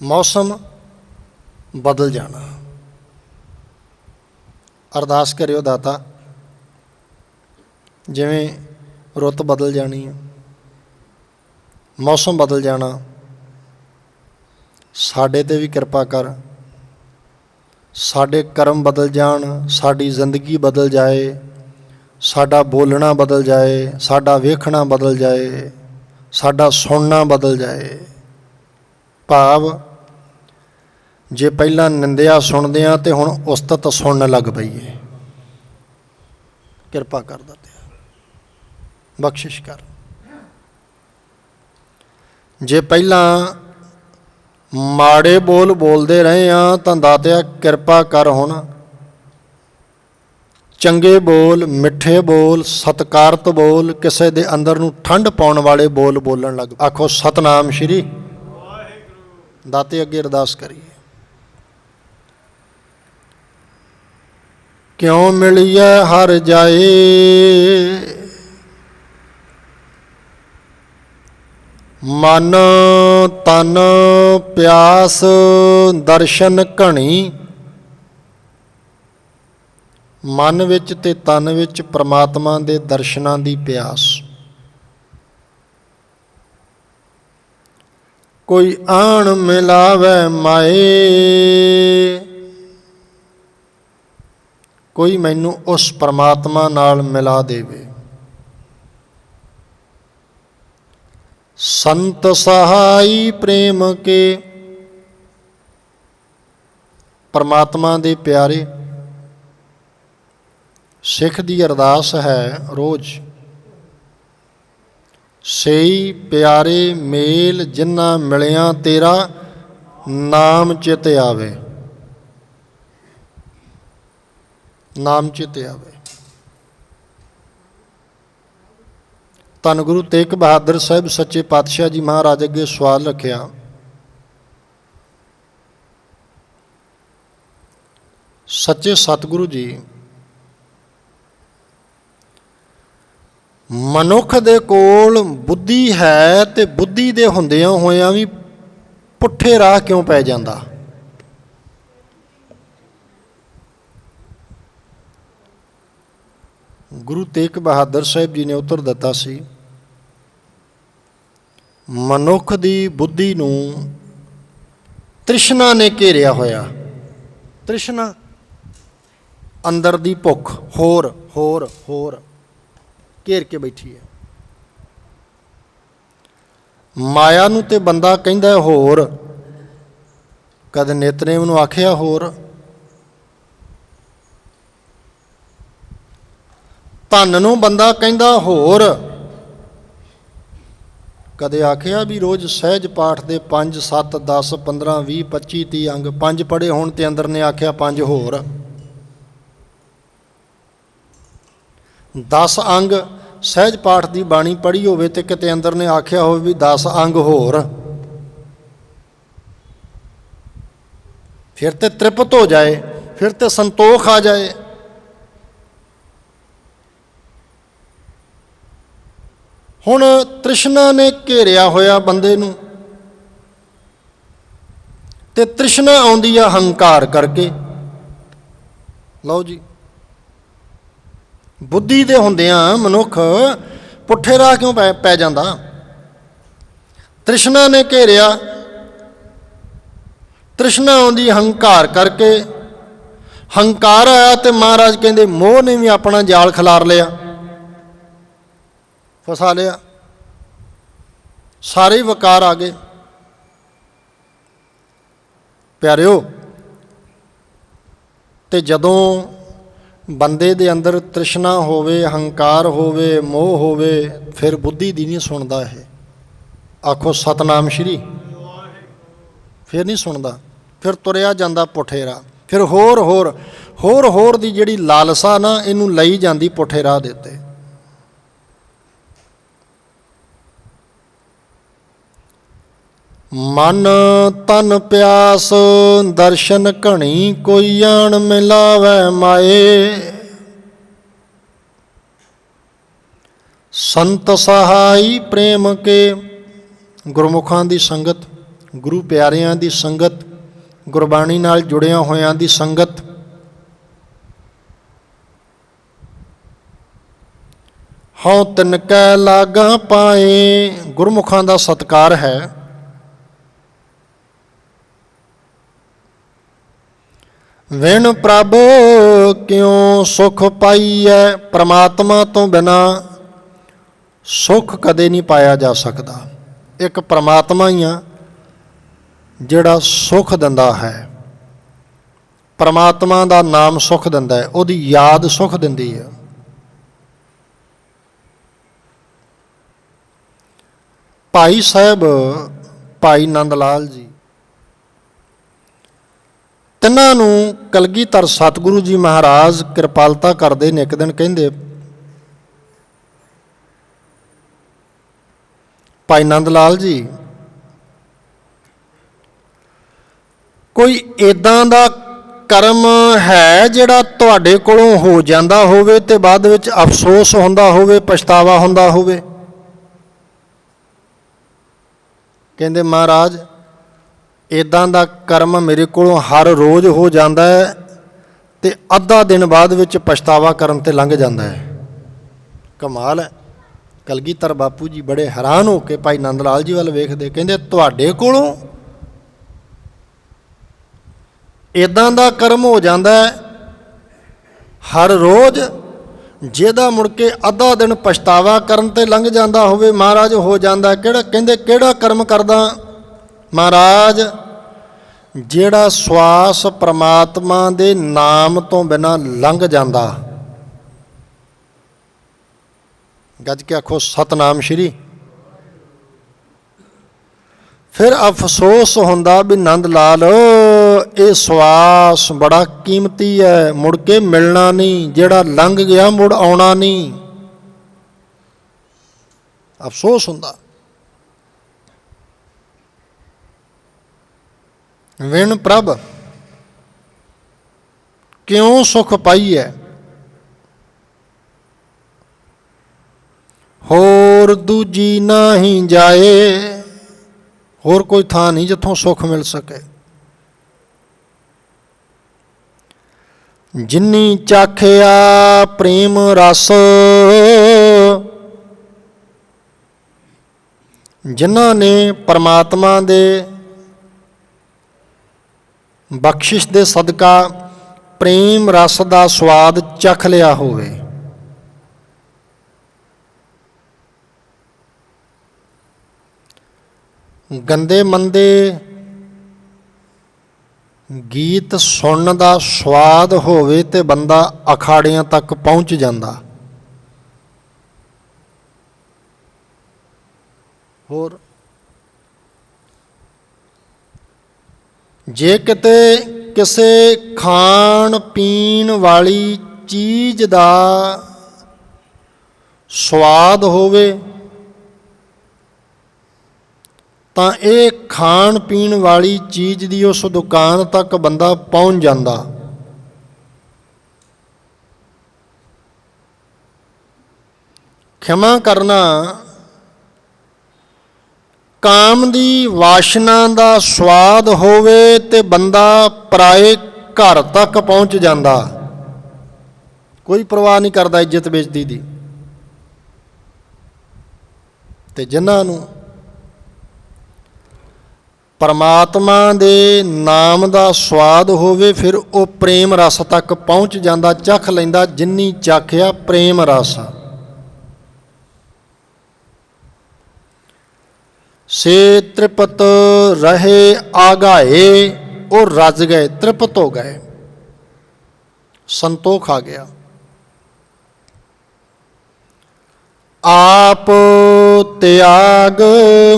ਮੌਸਮ ਬਦਲ ਜਾਣਾ। ਅਰਦਾਸ ਕਰਿਓ ਦਾਤਾ, ਜਿਵੇਂ ਰੁੱਤ ਬਦਲ ਜਾਣੀ ਹੈ, ਮੌਸਮ ਬਦਲ ਜਾਣਾ, ਸਾਡੇ 'ਤੇ ਵੀ ਕਿਰਪਾ ਕਰ, ਸਾਡੇ ਕਰਮ ਬਦਲ ਜਾਣ, ਸਾਡੀ ਜ਼ਿੰਦਗੀ ਬਦਲ ਜਾਏ, ਸਾਡਾ ਬੋਲਣਾ ਬਦਲ ਜਾਏ, ਸਾਡਾ ਵੇਖਣਾ ਬਦਲ ਜਾਏ, ਸਾਡਾ ਸੁਣਨਾ ਬਦਲ ਜਾਏ। ਭਾਵ ਜੇ ਪਹਿਲਾਂ ਨਿੰਦਿਆ ਸੁਣਦੇ ਹਾਂ ਤੇ ਹੁਣ ਉਸਤਤ ਸੁਣਨ ਲੱਗ ਪਈਏ। ਕਿਰਪਾ ਕਰ ਦਾਤਿਆ, ਬਖਸ਼ਿਸ਼ ਕਰ। ਜੇ ਪਹਿਲਾਂ ਮਾੜੇ ਬੋਲ ਬੋਲਦੇ ਰਹੇ ਹਾਂ ਤਾਂ ਦਾਤਿਆ ਕਿਰਪਾ ਕਰ ਹੁਣ ਚੰਗੇ ਬੋਲ, ਮਿੱਠੇ ਬੋਲ, ਸਤਿਕਾਰਤ ਬੋਲ, ਕਿਸੇ ਦੇ ਅੰਦਰ ਨੂੰ ਠੰਡ ਪਾਉਣ ਵਾਲੇ ਬੋਲ ਬੋਲਣ ਲੱਗ। ਆਖੋ ਸਤਨਾਮ ਸ਼੍ਰੀ ਵਾਹਿਗੁਰੂ। ਦਾਤੇ ਅੱਗੇ ਅਰਦਾਸ ਕਰੀਏ। ਕਿਉਂ ਮਿਲੀਐ ਹਰ ਜਾਏ, ਮਨ ਤਨ ਪਿਆਸ ਦਰਸ਼ਨ ਘਣੀ। ਮਨ ਵਿੱਚ ਤੇ ਤਨ ਵਿੱਚ ਪ੍ਰਮਾਤਮਾ ਦੇ ਦਰਸ਼ਨਾਂ ਦੀ ਪਿਆਸ। ਕੋਈ ਆਣ ਮਿਲਾਵੇ ਮਾਏ, ਕੋਈ ਮੈਨੂੰ ਉਸ ਪ੍ਰਮਾਤਮਾ ਨਾਲ ਮਿਲਾ ਦੇਵੇ। ਸੰਤ ਸਹਾਈ ਪ੍ਰੇਮ ਕੇ, ਪ੍ਰਮਾਤਮਾ ਦੇ ਪਿਆਰੇ ਸਿੱਖ ਦੀ ਅਰਦਾਸ ਹੈ ਰੋਜ਼, ਸਈ ਪਿਆਰੇ ਮੇਲ ਜਿਨ੍ਹਾਂ ਮਿਲਿਆ ਤੇਰਾ ਨਾਮ ਚਿਤ ਆਵੇ, ਨਾਮ ਚਿਤ ਆਵੇ। ਧੰਨ ਗੁਰੂ ਤੇਗ ਬਹਾਦਰ ਸਾਹਿਬ ਸੱਚੇ ਪਾਤਸ਼ਾਹ ਜੀ ਮਹਾਰਾਜ ਅੱਗੇ ਸਵਾਲ ਰੱਖਿਆ, ਸੱਚੇ ਸਤਿਗੁਰੂ ਜੀ, ਮਨੁੱਖ ਦੇ ਕੋਲ ਬੁੱਧੀ ਹੈ ਤੇ ਬੁੱਧੀ ਦੇ ਹੁੰਦਿਆਂ ਹੋਇਆਂ ਵੀ ਪੁੱਠੇ ਰਾਹ ਕਿਉਂ ਪੈ ਜਾਂਦਾ? ਗੁਰੂ ਤੇਗ ਬਹਾਦਰ ਸਾਹਿਬ ਜੀ ਨੇ ਉੱਤਰ ਦਿੱਤਾ ਸੀ, ਮਨੁੱਖ ਦੀ ਬੁੱਧੀ ਨੂੰ ਤ੍ਰਿਸ਼ਨਾ ਨੇ ਘੇਰਿਆ ਹੋਇਆ। ਤ੍ਰਿਸ਼ਨਾ ਅੰਦਰ ਦੀ ਭੁੱਖ, ਹੋਰ ਹੋਰ ਹੋਰ ਘੇਰ ਕੇ ਬੈਠੀ ਹੈ। ਮਾਇਆ ਨੂੰ ਤੇ ਬੰਦਾ ਕਹਿੰਦਾ ਹੋਰ, ਕਦੇ ਨਿਤਨੇਮ ਨੂੰ ਆਖਿਆ ਹੋਰ। ਧਨ ਨੂੰ ਬੰਦਾ ਕਹਿੰਦਾ ਹੋਰ, ਕਦੇ ਆਖਿਆ ਵੀ ਰੋਜ਼ ਸਹਿਜ ਪਾਠ ਦੇ 5 7 10 15 20 25 30 ਅੰਗ 5 ਪੜ੍ਹੇ ਹੋਣ ਤੇ ਅੰਦਰ ਨੇ ਆਖਿਆ 5 ਹੋਰ। 10 ਅੰਗ ਸਹਿਜ ਪਾਠ ਦੀ ਬਾਣੀ ਪੜ੍ਹੀ ਹੋਵੇ ਤੇ ਕਿਤੇ ਅੰਦਰ ਨੇ ਆਖਿਆ ਹੋਵੇ ਵੀ 10 ਅੰਗ ਹੋਰ। ਫਿਰ ਤੇ ਤ੍ਰਿਪਤ ਹੋ ਜਾਏ, ਫਿਰ ਤੇ ਸੰਤੋਖ ਆ ਜਾਏ। ਹੁਣ ਤ੍ਰਿਸ਼ਨਾ ਨੇ ਘੇਰਿਆ ਹੋਇਆ ਬੰਦੇ ਨੂੰ, ਤੇ ਤ੍ਰਿਸ਼ਨਾ ਆਉਂਦੀ ਆ ਹੰਕਾਰ ਕਰਕੇ। ਲਓ ਜੀ, ਬੁੱਧੀ ਦੇ ਹੁੰਦਿਆਂ ਮਨੁੱਖ ਪੁੱਠੇ ਰਾਹ ਕਿਉਂ ਪੈ ਜਾਂਦਾ? ਤ੍ਰਿਸ਼ਨਾ ਨੇ ਘੇਰਿਆ, ਤ੍ਰਿਸ਼ਨਾ ਆਉਂਦੀ ਹੰਕਾਰ ਕਰਕੇ। ਹੰਕਾਰ ਆਇਆ ਤੇ ਮਹਾਰਾਜ ਕਹਿੰਦੇ ਮੋਹ ਨੇ ਵੀ ਆਪਣਾ ਜਾਲ ਖਿਲਾਰ ਲਿਆ, ਫਸਾ ਲਿਆ, ਸਾਰੇ ਵਕਾਰ ਆ ਗਏ। ਪਿਆਰਿਓ, ਤੇ ਜਦੋਂ ਬੰਦੇ ਦੇ ਅੰਦਰ ਤ੍ਰਿਸ਼ਨਾ ਹੋਵੇ, ਹੰਕਾਰ ਹੋਵੇ, ਮੋਹ ਹੋਵੇ, ਫਿਰ ਬੁੱਧੀ ਦੀ ਨਹੀਂ ਸੁਣਦਾ ਇਹ। ਆਖੋ ਸਤਨਾਮ ਸ਼੍ਰੀ। ਫਿਰ ਨਹੀਂ ਸੁਣਦਾ, ਫਿਰ ਤੁਰਿਆ ਜਾਂਦਾ ਪੁੱਠੇ ਰਾਹ, ਫਿਰ ਹੋਰ ਹੋਰ ਹੋਰ ਦੀ ਜਿਹੜੀ ਲਾਲਸਾ ਨਾ ਇਹਨੂੰ ਲਈ ਜਾਂਦੀ ਪੁੱਠੇ ਰਾਹ ਦੇ ਉੱਤੇ। ਮਨ ਤਨ ਪਿਆਸ ਦਰਸ਼ਨ ਘਣੀ, ਕੋਈ ਆਣ ਮਿਲਾਵੈ ਮਾਏ। ਸੰਤ ਸਹਾਈ ਪ੍ਰੇਮ ਕੇ, ਗੁਰਮੁਖਾਂ ਦੀ ਸੰਗਤ, ਗੁਰੂ ਪਿਆਰਿਆਂ ਦੀ ਸੰਗਤ, ਗੁਰਬਾਣੀ ਨਾਲ ਜੁੜਿਆਂ ਹੋਇਆਂ ਦੀ ਸੰਗਤ। ਹਉ ਤਿਨ ਕੈ ਲਾਗਾ ਪਾਏ, ਗੁਰਮੁਖਾਂ ਦਾ ਸਤਿਕਾਰ ਹੈ। ਵਿਣ ਪ੍ਰਭ ਕਿਉ ਸੁਖ ਪਾਈਐ, ਪ੍ਰਮਾਤਮਾ ਤੋਂ ਬਿਨਾਂ ਸੁੱਖ ਕਦੇ ਨਹੀਂ ਪਾਇਆ ਜਾ ਸਕਦਾ। ਇੱਕ ਪ੍ਰਮਾਤਮਾ ਹੀ ਆ ਜਿਹੜਾ ਸੁੱਖ ਦਿੰਦਾ ਹੈ। ਪ੍ਰਮਾਤਮਾ ਦਾ ਨਾਮ ਸੁੱਖ ਦਿੰਦਾ ਹੈ, ਉਹਦੀ ਯਾਦ ਸੁੱਖ ਦਿੰਦੀ ਹੈ। ਭਾਈ ਸਾਹਿਬ ਭਾਈ ਨੰਦ ਲਾਲ ਜੀ, ਤਿੰਨਾਂ ਨੂੰ ਕਲਗੀਧਰ ਸਤਿਗੁਰੂ ਜੀ ਮਹਾਰਾਜ ਕਿਰਪਾਲਤਾ ਕਰਦੇ ਨੇ। ਇੱਕ ਦਿਨ ਕਹਿੰਦੇ, ਭਾਈ ਨੰਦ ਲਾਲ ਜੀ, ਕੋਈ ਇੱਦਾਂ ਦਾ ਕਰਮ ਹੈ ਜਿਹੜਾ ਤੁਹਾਡੇ ਕੋਲੋਂ ਹੋ ਜਾਂਦਾ ਹੋਵੇ ਤੇ ਬਾਅਦ ਵਿੱਚ ਅਫਸੋਸ ਹੁੰਦਾ ਹੋਵੇ, ਪਛਤਾਵਾ ਹੁੰਦਾ ਹੋਵੇ? ਕਹਿੰਦੇ ਮਹਾਰਾਜ, ਇੱਦਾਂ ਦਾ ਕਰਮ ਮੇਰੇ ਕੋਲੋਂ ਹਰ ਰੋਜ਼ ਹੋ ਜਾਂਦਾ ਹੈ ਅਤੇ ਅੱਧਾ ਦਿਨ ਬਾਅਦ ਵਿੱਚ ਪਛਤਾਵਾ ਕਰਨ 'ਤੇ ਲੰਘ ਜਾਂਦਾ ਹੈ। ਕਮਾਲ ਹੈ। ਕਲਗੀਧਰ ਬਾਪੂ ਜੀ ਬੜੇ ਹੈਰਾਨ ਹੋ ਕੇ ਭਾਈ ਨੰਦ ਲਾਲ ਜੀ ਵੱਲ ਵੇਖਦੇ, ਕਹਿੰਦੇ ਤੁਹਾਡੇ ਕੋਲੋਂ ਇੱਦਾਂ ਦਾ ਕਰਮ ਹੋ ਜਾਂਦਾ ਹੈ ਹਰ ਰੋਜ਼, ਜਿਹਦਾ ਮੁੜ ਕੇ ਅੱਧਾ ਦਿਨ ਪਛਤਾਵਾ ਕਰਨ 'ਤੇ ਲੰਘ ਜਾਂਦਾ ਹੋਵੇ? ਮਹਾਰਾਜ ਹੋ ਜਾਂਦਾ। ਕਿਹੜਾ? ਕਹਿੰਦੇ ਕਿਹੜਾ ਕਰਮ ਕਰਦਾ ਮਹਾਰਾਜ? ਜਿਹੜਾ ਸਵਾਸ ਪ੍ਰਮਾਤਮਾ ਦੇ ਨਾਮ ਤੋਂ ਬਿਨਾਂ ਲੰਘ ਜਾਂਦਾ। ਗੱਜ ਕੇ ਆਖੋ ਸਤਨਾਮ ਸ਼੍ਰੀ। ਫਿਰ ਅਫਸੋਸ ਹੁੰਦਾ ਵੀ ਨੰਦ ਲਾਲ, ਇਹ ਸਵਾਸ ਬੜਾ ਕੀਮਤੀ ਹੈ, ਮੁੜ ਕੇ ਮਿਲਣਾ ਨਹੀਂ, ਜਿਹੜਾ ਲੰਘ ਗਿਆ ਮੁੜ ਆਉਣਾ ਨਹੀਂ। ਅਫਸੋਸ ਹੁੰਦਾ। ਵਿਣ ਪ੍ਰਭ ਕਿਉਂ ਸੁਖ ਪਾਈਐ, ਹੋਰ ਦੂਜੀ ਨਾਹੀਂ ਜਾਏ। ਹੋਰ ਕੋਈ ਥਾਂ ਨਹੀਂ ਜਿੱਥੋਂ ਸੁੱਖ ਮਿਲ ਸਕੇ। ਜਿਨੀ ਚਾਖਿਆ ਪ੍ਰੇਮ ਰਸ, ਜਿਨ੍ਹਾਂ ਨੇ ਪਰਮਾਤਮਾ ਦੇ ਬਖਸ਼ਿਸ਼ ਦੇ ਸਦਕਾ ਪ੍ਰੇਮ ਰਸ ਦਾ ਸਵਾਦ ਚਖ ਲਿਆ ਹੋਵੇ। ਗੰਦੇ ਮੰਦੇ ਗੀਤ ਸੁਣਨ ਦਾ ਸਵਾਦ ਹੋਵੇ ਤੇ ਬੰਦਾ ਅਖਾੜਿਆਂ ਤੱਕ ਪਹੁੰਚ ਜਾਂਦਾ। ਹੋਰ ਜੇ ਕਿਤੇ ਕਿਸੇ ਖਾਣ ਪੀਣ ਵਾਲੀ ਚੀਜ਼ ਦਾ ਸਵਾਦ ਹੋਵੇ ਤਾਂ ਇਹ ਖਾਣ ਪੀਣ ਵਾਲੀ ਚੀਜ਼ ਦੀ ਉਸ ਦੁਕਾਨ ਤੱਕ ਬੰਦਾ ਪਹੁੰਚ ਜਾਂਦਾ। ਖਿਮਾ ਕਰਨਾ, ਕਾਮ ਦੀ ਵਾਸ਼ਨਾ ਦਾ ਸਵਾਦ ਹੋਵੇ ਤੇ ਬੰਦਾ ਪਰਾਏ ਘਰ ਤੱਕ ਪਹੁੰਚ ਜਾਂਦਾ। ਕੋਈ ਪਰਵਾਹ ਨਹੀਂ ਕਰਦਾ ਇੱਜ਼ਤ ਬੇਇੱਜ਼ਤੀ ਦੀ। ਤੇ ਜਿਨ੍ਹਾਂ ਨੂੰ ਪਰਮਾਤਮਾ ਦੇ ਨਾਮ ਦਾ ਸਵਾਦ ਹੋਵੇ ਫਿਰ ਉਹ ਪ੍ਰੇਮ ਰਸ ਤੱਕ ਪਹੁੰਚ ਜਾਂਦਾ, ਚਖ ਲੈਂਦਾ। ਜਿਨੀ ਚਾਖਿਆ ਪ੍ਰੇਮ ਰਸ, ਸੇ ਤ੍ਰਿਪਤ ਰਹੇ ਆਗਾਏ। ਉਹ ਰੱਜ ਗਏ, ਤ੍ਰਿਪਤ ਹੋ ਗਏ, ਸੰਤੋਖ ਆ ਗਿਆ। ਆਪ ਤਿਆਗ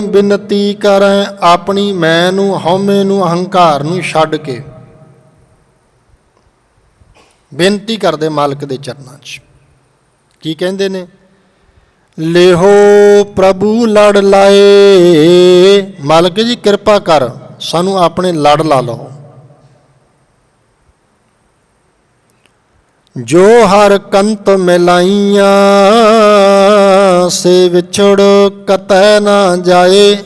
ਬਿਨਤੀ ਕਰੈ, ਆਪਣੀ ਮੈਂ ਨੂੰ, ਹਉਮੈ ਨੂੰ, ਅਹੰਕਾਰ ਨੂੰ ਛੱਡ ਕੇ ਬੇਨਤੀ ਕਰਦੇ ਮਾਲਕ ਦੇ ਚਰਨਾਂ 'ਚ। ਕੀ ਕਹਿੰਦੇ ਨੇ? ਲੇਹੋ ਪ੍ਰਭੂ ਲੜ ਲਾਏ, ਮਾਲਕ ਜੀ ਕਿਰਪਾ ਕਰ ਸਾਨੂੰ ਆਪਣੇ ਲੜ ਲਾ ਲਓ। ਜੋ ਹਰ ਕੰਤ ਮਿਲਾਈਆਂ, ਸੇ ਵਿਛੜ ਕਤੈ ਨਾ ਜਾਏ।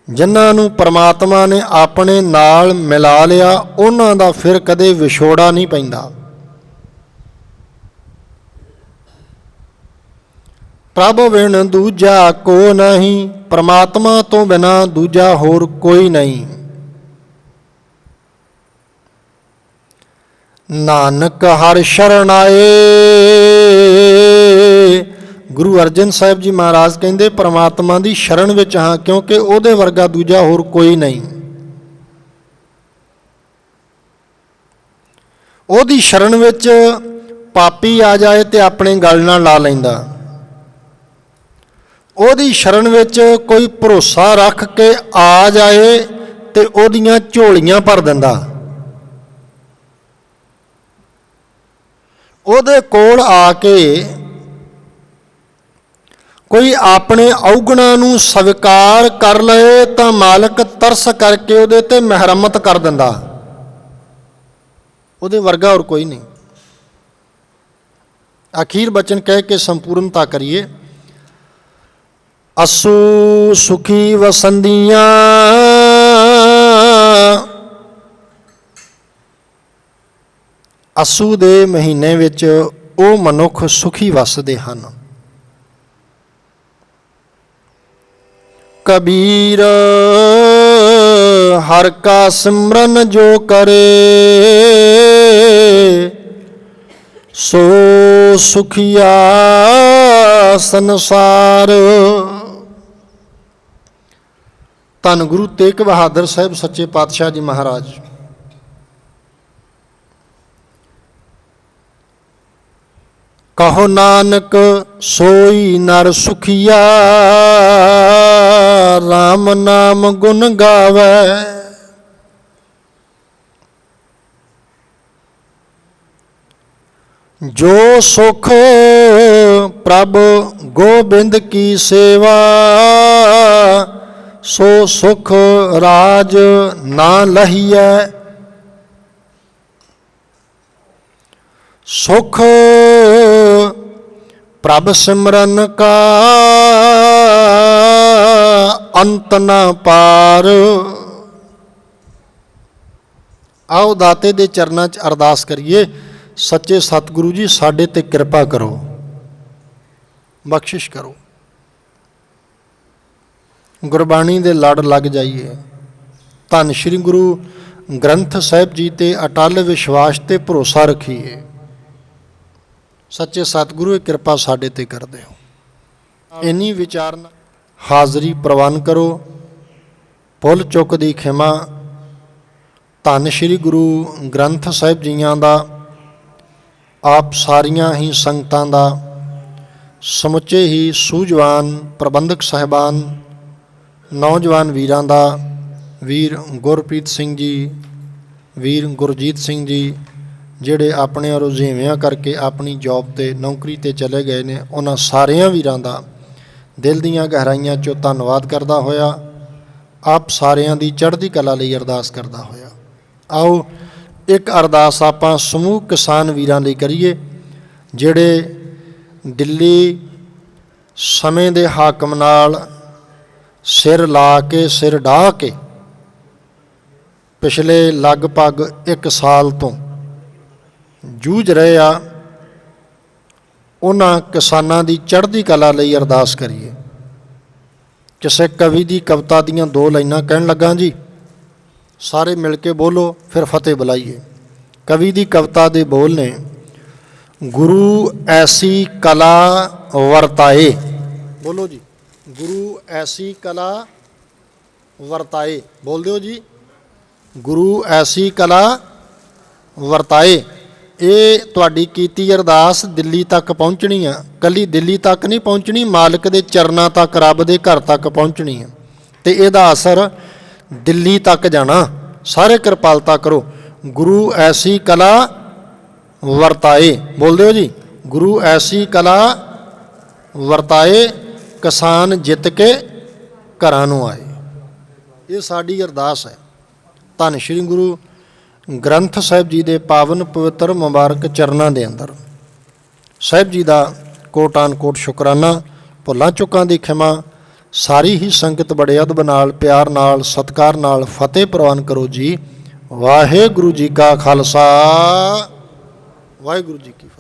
ਜਿਨ੍ਹਾਂ ਨੂੰ ਪਰਮਾਤਮਾ ਨੇ ਆਪਣੇ ਨਾਲ ਮਿਲਾ ਲਿਆ, ਉਹਨਾਂ ਦਾ ਫਿਰ ਕਦੇ ਵਿਛੋੜਾ ਨਹੀਂ ਪੈਂਦਾ। ਪ੍ਰਭ ਬਿਨ ਦੂਜਾ ਕੋ ਨਹੀਂ, ਪਰਮਾਤਮਾ ਤੋਂ ਬਿਨਾਂ ਦੂਜਾ ਹੋਰ ਕੋਈ ਨਹੀਂ। ਨਾਨਕ ਹਰਿ ਸ਼ਰਨ ਆਏ, ਗੁਰੂ ਅਰਜਨ ਸਾਹਿਬ ਜੀ ਮਹਾਰਾਜ ਕਹਿੰਦੇ ਪਰਮਾਤਮਾ ਦੀ ਸ਼ਰਨ ਵਿੱਚ ਹਾਂ, ਕਿਉਂਕਿ ਉਹਦੇ ਵਰਗਾ ਦੂਜਾ ਹੋਰ ਕੋਈ ਨਹੀਂ। ਉਹਦੀ ਸ਼ਰਨ ਵਿੱਚ ਪਾਪੀ ਆ ਜਾਏ ਤੇ ਆਪਣੇ ਗਲ ਨਾਲ ਲਾ ਲੈਂਦਾ। ਉਹਦੀ ਸ਼ਰਨ ਵਿੱਚ ਕੋਈ ਭਰੋਸਾ ਰੱਖ ਕੇ ਆ ਜਾਏ ਤੇ ਉਹਦੀਆਂ ਝੋਲੀਆਂ ਭਰ ਦਿੰਦਾ। ਉਹਦੇ ਕੋਲ ਆ ਕੇ ਕੋਈ ਆਪਣੇ ਔਗਣਾਂ ਨੂੰ ਸਵੀਕਾਰ ਕਰ ਲਏ ਤਾਂ ਮਾਲਕ ਤਰਸ ਕਰਕੇ ਉਹਦੇ ਤੇ ਮਿਹਰਮਤ ਕਰ ਦਿੰਦਾ। ਉਹਦੇ ਵਰਗਾ ਹੋਰ ਕੋਈ ਨਹੀਂ। ਅਖੀਰ ਬਚਨ ਕਹਿ ਕੇ ਸੰਪੂਰਨਤਾ ਕਰੀਏ। ਅਸੂ ਸੁਖੀ ਵਸੰਦੀਆਂ, ਅਸੂ ਦੇ ਮਹੀਨੇ ਵਿੱਚ ਉਹ ਮਨੁੱਖ ਸੁਖੀ ਵਸਦੇ ਹਨ। ਕਬੀਰ ਹਰ ਕਾ ਸਿਮਰਨ ਜੋ ਕਰੇ, ਸੋ ਸੁਖੀਆ ਸੰਸਾਰ। ਧੰਨ ਗੁਰੂ ਤੇਗ ਬਹਾਦਰ ਸਾਹਿਬ ਸੱਚੇ ਪਾਤਸ਼ਾਹ ਜੀ ਮਹਾਰਾਜ। ਕਹੋ ਨਾਨਕ ਸੋਈ ਨਰ ਸੁਖੀਆ, ਰਾਮ ਨਾਮ ਗੁਣ ਗਾਵੇ। ਜੋ ਸੁਖ ਪ੍ਰਭ ਗੋਬਿੰਦ ਕੀ ਸੇਵਾ, ਸੋ ਸੁਖ ਰਾਜ ਨਾ ਲਹੀਐ। ਸੁਖ ਪ੍ਰਭ ਸਿਮਰਨ ਕਾ, ਅੰਤ ਨਾ ਪਾਰ। ਆਓ ਦਾਤੇ ਦੇ ਚਰਨਾਂ 'ਚ ਅਰਦਾਸ ਕਰੀਏ। ਸੱਚੇ ਸਤਿਗੁਰੂ ਜੀ ਸਾਡੇ ਤੇ ਕਿਰਪਾ ਕਰੋ, ਬਖਸ਼ਿਸ਼ ਕਰੋ। ਗੁਰਬਾਣੀ ਦੇ ਲੜ ਲੱਗ ਜਾਈਏ। ਧੰਨ ਸ਼੍ਰੀ ਗੁਰੂ ਗ੍ਰੰਥ ਸਾਹਿਬ ਜੀ ਤੇ ਅਟੱਲ ਵਿਸ਼ਵਾਸ ਤੇ ਭਰੋਸਾ ਰੱਖੀਏ। ਸੱਚੇ ਸਤਿਗੁਰੂ ਇਹ ਕਿਰਪਾ ਸਾਡੇ ਤੇ ਕਰਦੇ ਹੋ। ਇੰਨੀ ਵਿਚਾਰ ਨਾਲ ਹਾਜ਼ਰੀ ਪ੍ਰਵਾਨ ਕਰੋ। ਭੁੱਲ ਚੁੱਕ ਦੀ ਖਿਮਾ। ਧੰਨ ਸ਼੍ਰੀ ਗੁਰੂ ਗ੍ਰੰਥ ਸਾਹਿਬ ਜੀਆਂ ਦਾ, ਆਪ ਸਾਰੀਆਂ ਹੀ ਸੰਗਤਾਂ ਦਾ, ਸਮੁੱਚੇ ਹੀ ਸੂਝਵਾਨ ਪ੍ਰਬੰਧਕ ਸਾਹਿਬਾਨ, ਨੌਜਵਾਨ ਵੀਰਾਂ ਦਾ, ਵੀਰ ਗੁਰਪ੍ਰੀਤ ਸਿੰਘ ਜੀ, ਵੀਰ ਗੁਰਜੀਤ ਸਿੰਘ ਜੀ, ਜਿਹੜੇ ਆਪਣੇ ਰੁਝੇਵਿਆਂ ਕਰਕੇ ਆਪਣੀ ਜੌਬ 'ਤੇ ਨੌਕਰੀ 'ਤੇ ਚਲੇ ਗਏ ਨੇ, ਉਹਨਾਂ ਸਾਰਿਆਂ ਵੀਰਾਂ ਦਾ ਦਿਲ ਦੀਆਂ ਗਹਿਰਾਈਆਂ 'ਚੋਂ ਧੰਨਵਾਦ ਕਰਦਾ ਹੋਇਆ, ਆਪ ਸਾਰਿਆਂ ਦੀ ਚੜ੍ਹਦੀ ਕਲਾ ਲਈ ਅਰਦਾਸ ਕਰਦਾ ਹੋਇਆ। ਆਓ ਇੱਕ ਅਰਦਾਸ ਆਪਾਂ ਸਮੂਹ ਕਿਸਾਨ ਵੀਰਾਂ ਲਈ ਕਰੀਏ, ਜਿਹੜੇ ਦਿੱਲੀ ਸਮੇਂ ਦੇ ਹਾਕਮ ਨਾਲ ਸਿਰ ਲਾ ਕੇ, ਸਿਰ ਢਾਹ ਕੇ ਪਿਛਲੇ ਲਗਭਗ 1 ਸਾਲ ਤੋਂ ਜੂਝ ਰਹੇ ਆ। ਉਹਨਾਂ ਕਿਸਾਨਾਂ ਦੀ ਚੜ੍ਹਦੀ ਕਲਾ ਲਈ ਅਰਦਾਸ ਕਰੀਏ। ਕਿਸੇ ਕਵੀ ਦੀ ਕਵਿਤਾ ਦੀਆਂ 2 ਲਾਈਨਾਂ ਕਹਿਣ ਲੱਗਾ ਜੀ, ਸਾਰੇ ਮਿਲ ਕੇ ਬੋਲੋ, ਫਿਰ ਫਤਿਹ ਬੁਲਾਈਏ। ਕਵੀ ਦੀ ਕਵਿਤਾ ਦੇ ਬੋਲ ਨੇ, ਗੁਰੂ ਐਸੀ ਕਲਾ ਵਰਤਾਏ। ਬੋਲੋ ਜੀ, ਗੁਰੂ ਐਸੀ ਕਲਾ ਵਰਤਾਏ। ਬੋਲ ਦਿਓ ਜੀ, ਗੁਰੂ ਐਸੀ ਕਲਾ ਵਰਤਾਏ। ਇਹ ਤੁਹਾਡੀ ਕੀਤੀ ਅਰਦਾਸ ਦਿੱਲੀ ਤੱਕ ਪਹੁੰਚਣੀ ਆ। ਕੱਲੀ ਦਿੱਲੀ ਤੱਕ ਨਹੀਂ ਪਹੁੰਚਣੀ, ਮਾਲਕ ਦੇ ਚਰਨਾਂ ਤੱਕ, ਰੱਬ ਦੇ ਘਰ ਤੱਕ ਪਹੁੰਚਣੀ ਆ, ਅਤੇ ਇਹਦਾ ਅਸਰ ਦਿੱਲੀ ਤੱਕ ਜਾਣਾ। ਸਾਰੇ ਕਿਰਪਾਲਤਾ ਕਰੋ। ਗੁਰੂ ਐਸੀ ਕਲਾ ਵਰਤਾਏ। ਬੋਲਦੇ ਹੋ ਜੀ, ਗੁਰੂ ਐਸੀ ਕਲਾ ਵਰਤਾਏ, ਕਿਸਾਨ ਜਿੱਤ ਕੇ ਘਰਾਂ ਨੂੰ ਆਏ। ਇਹ ਸਾਡੀ ਅਰਦਾਸ ਹੈ। ਧੰਨ ਸ਼੍ਰੀ ਗੁਰੂ ਗ੍ਰੰਥ ਸਾਹਿਬ ਜੀ ਦੇ ਪਾਵਨ ਪਵਿੱਤਰ ਮੁਬਾਰਕ ਚਰਨਾਂ ਦੇ ਅੰਦਰ ਸਾਹਿਬ ਜੀ ਦਾ ਕੋਟਾਨ ਕੋਟ ਸ਼ੁਕਰਾਨਾ, ਭੁੱਲਾਂ ਚੁੱਕਾਂ ਦੀ ਖਿਮਾ। ਸਾਰੀ ਹੀ ਸੰਗਤ ਬੜੇ ਅਦਬ ਨਾਲ, ਪਿਆਰ ਨਾਲ, ਸਤਿਕਾਰ ਨਾਲ ਫਤਿਹ ਪ੍ਰਵਾਨ ਕਰੋ ਜੀ। ਵਾਹਿਗੁਰੂ ਜੀ ਕਾ ਖਾਲਸਾ, ਵਾਹਿਗੁਰੂ ਜੀ ਕੀ ਫਤਿਹ।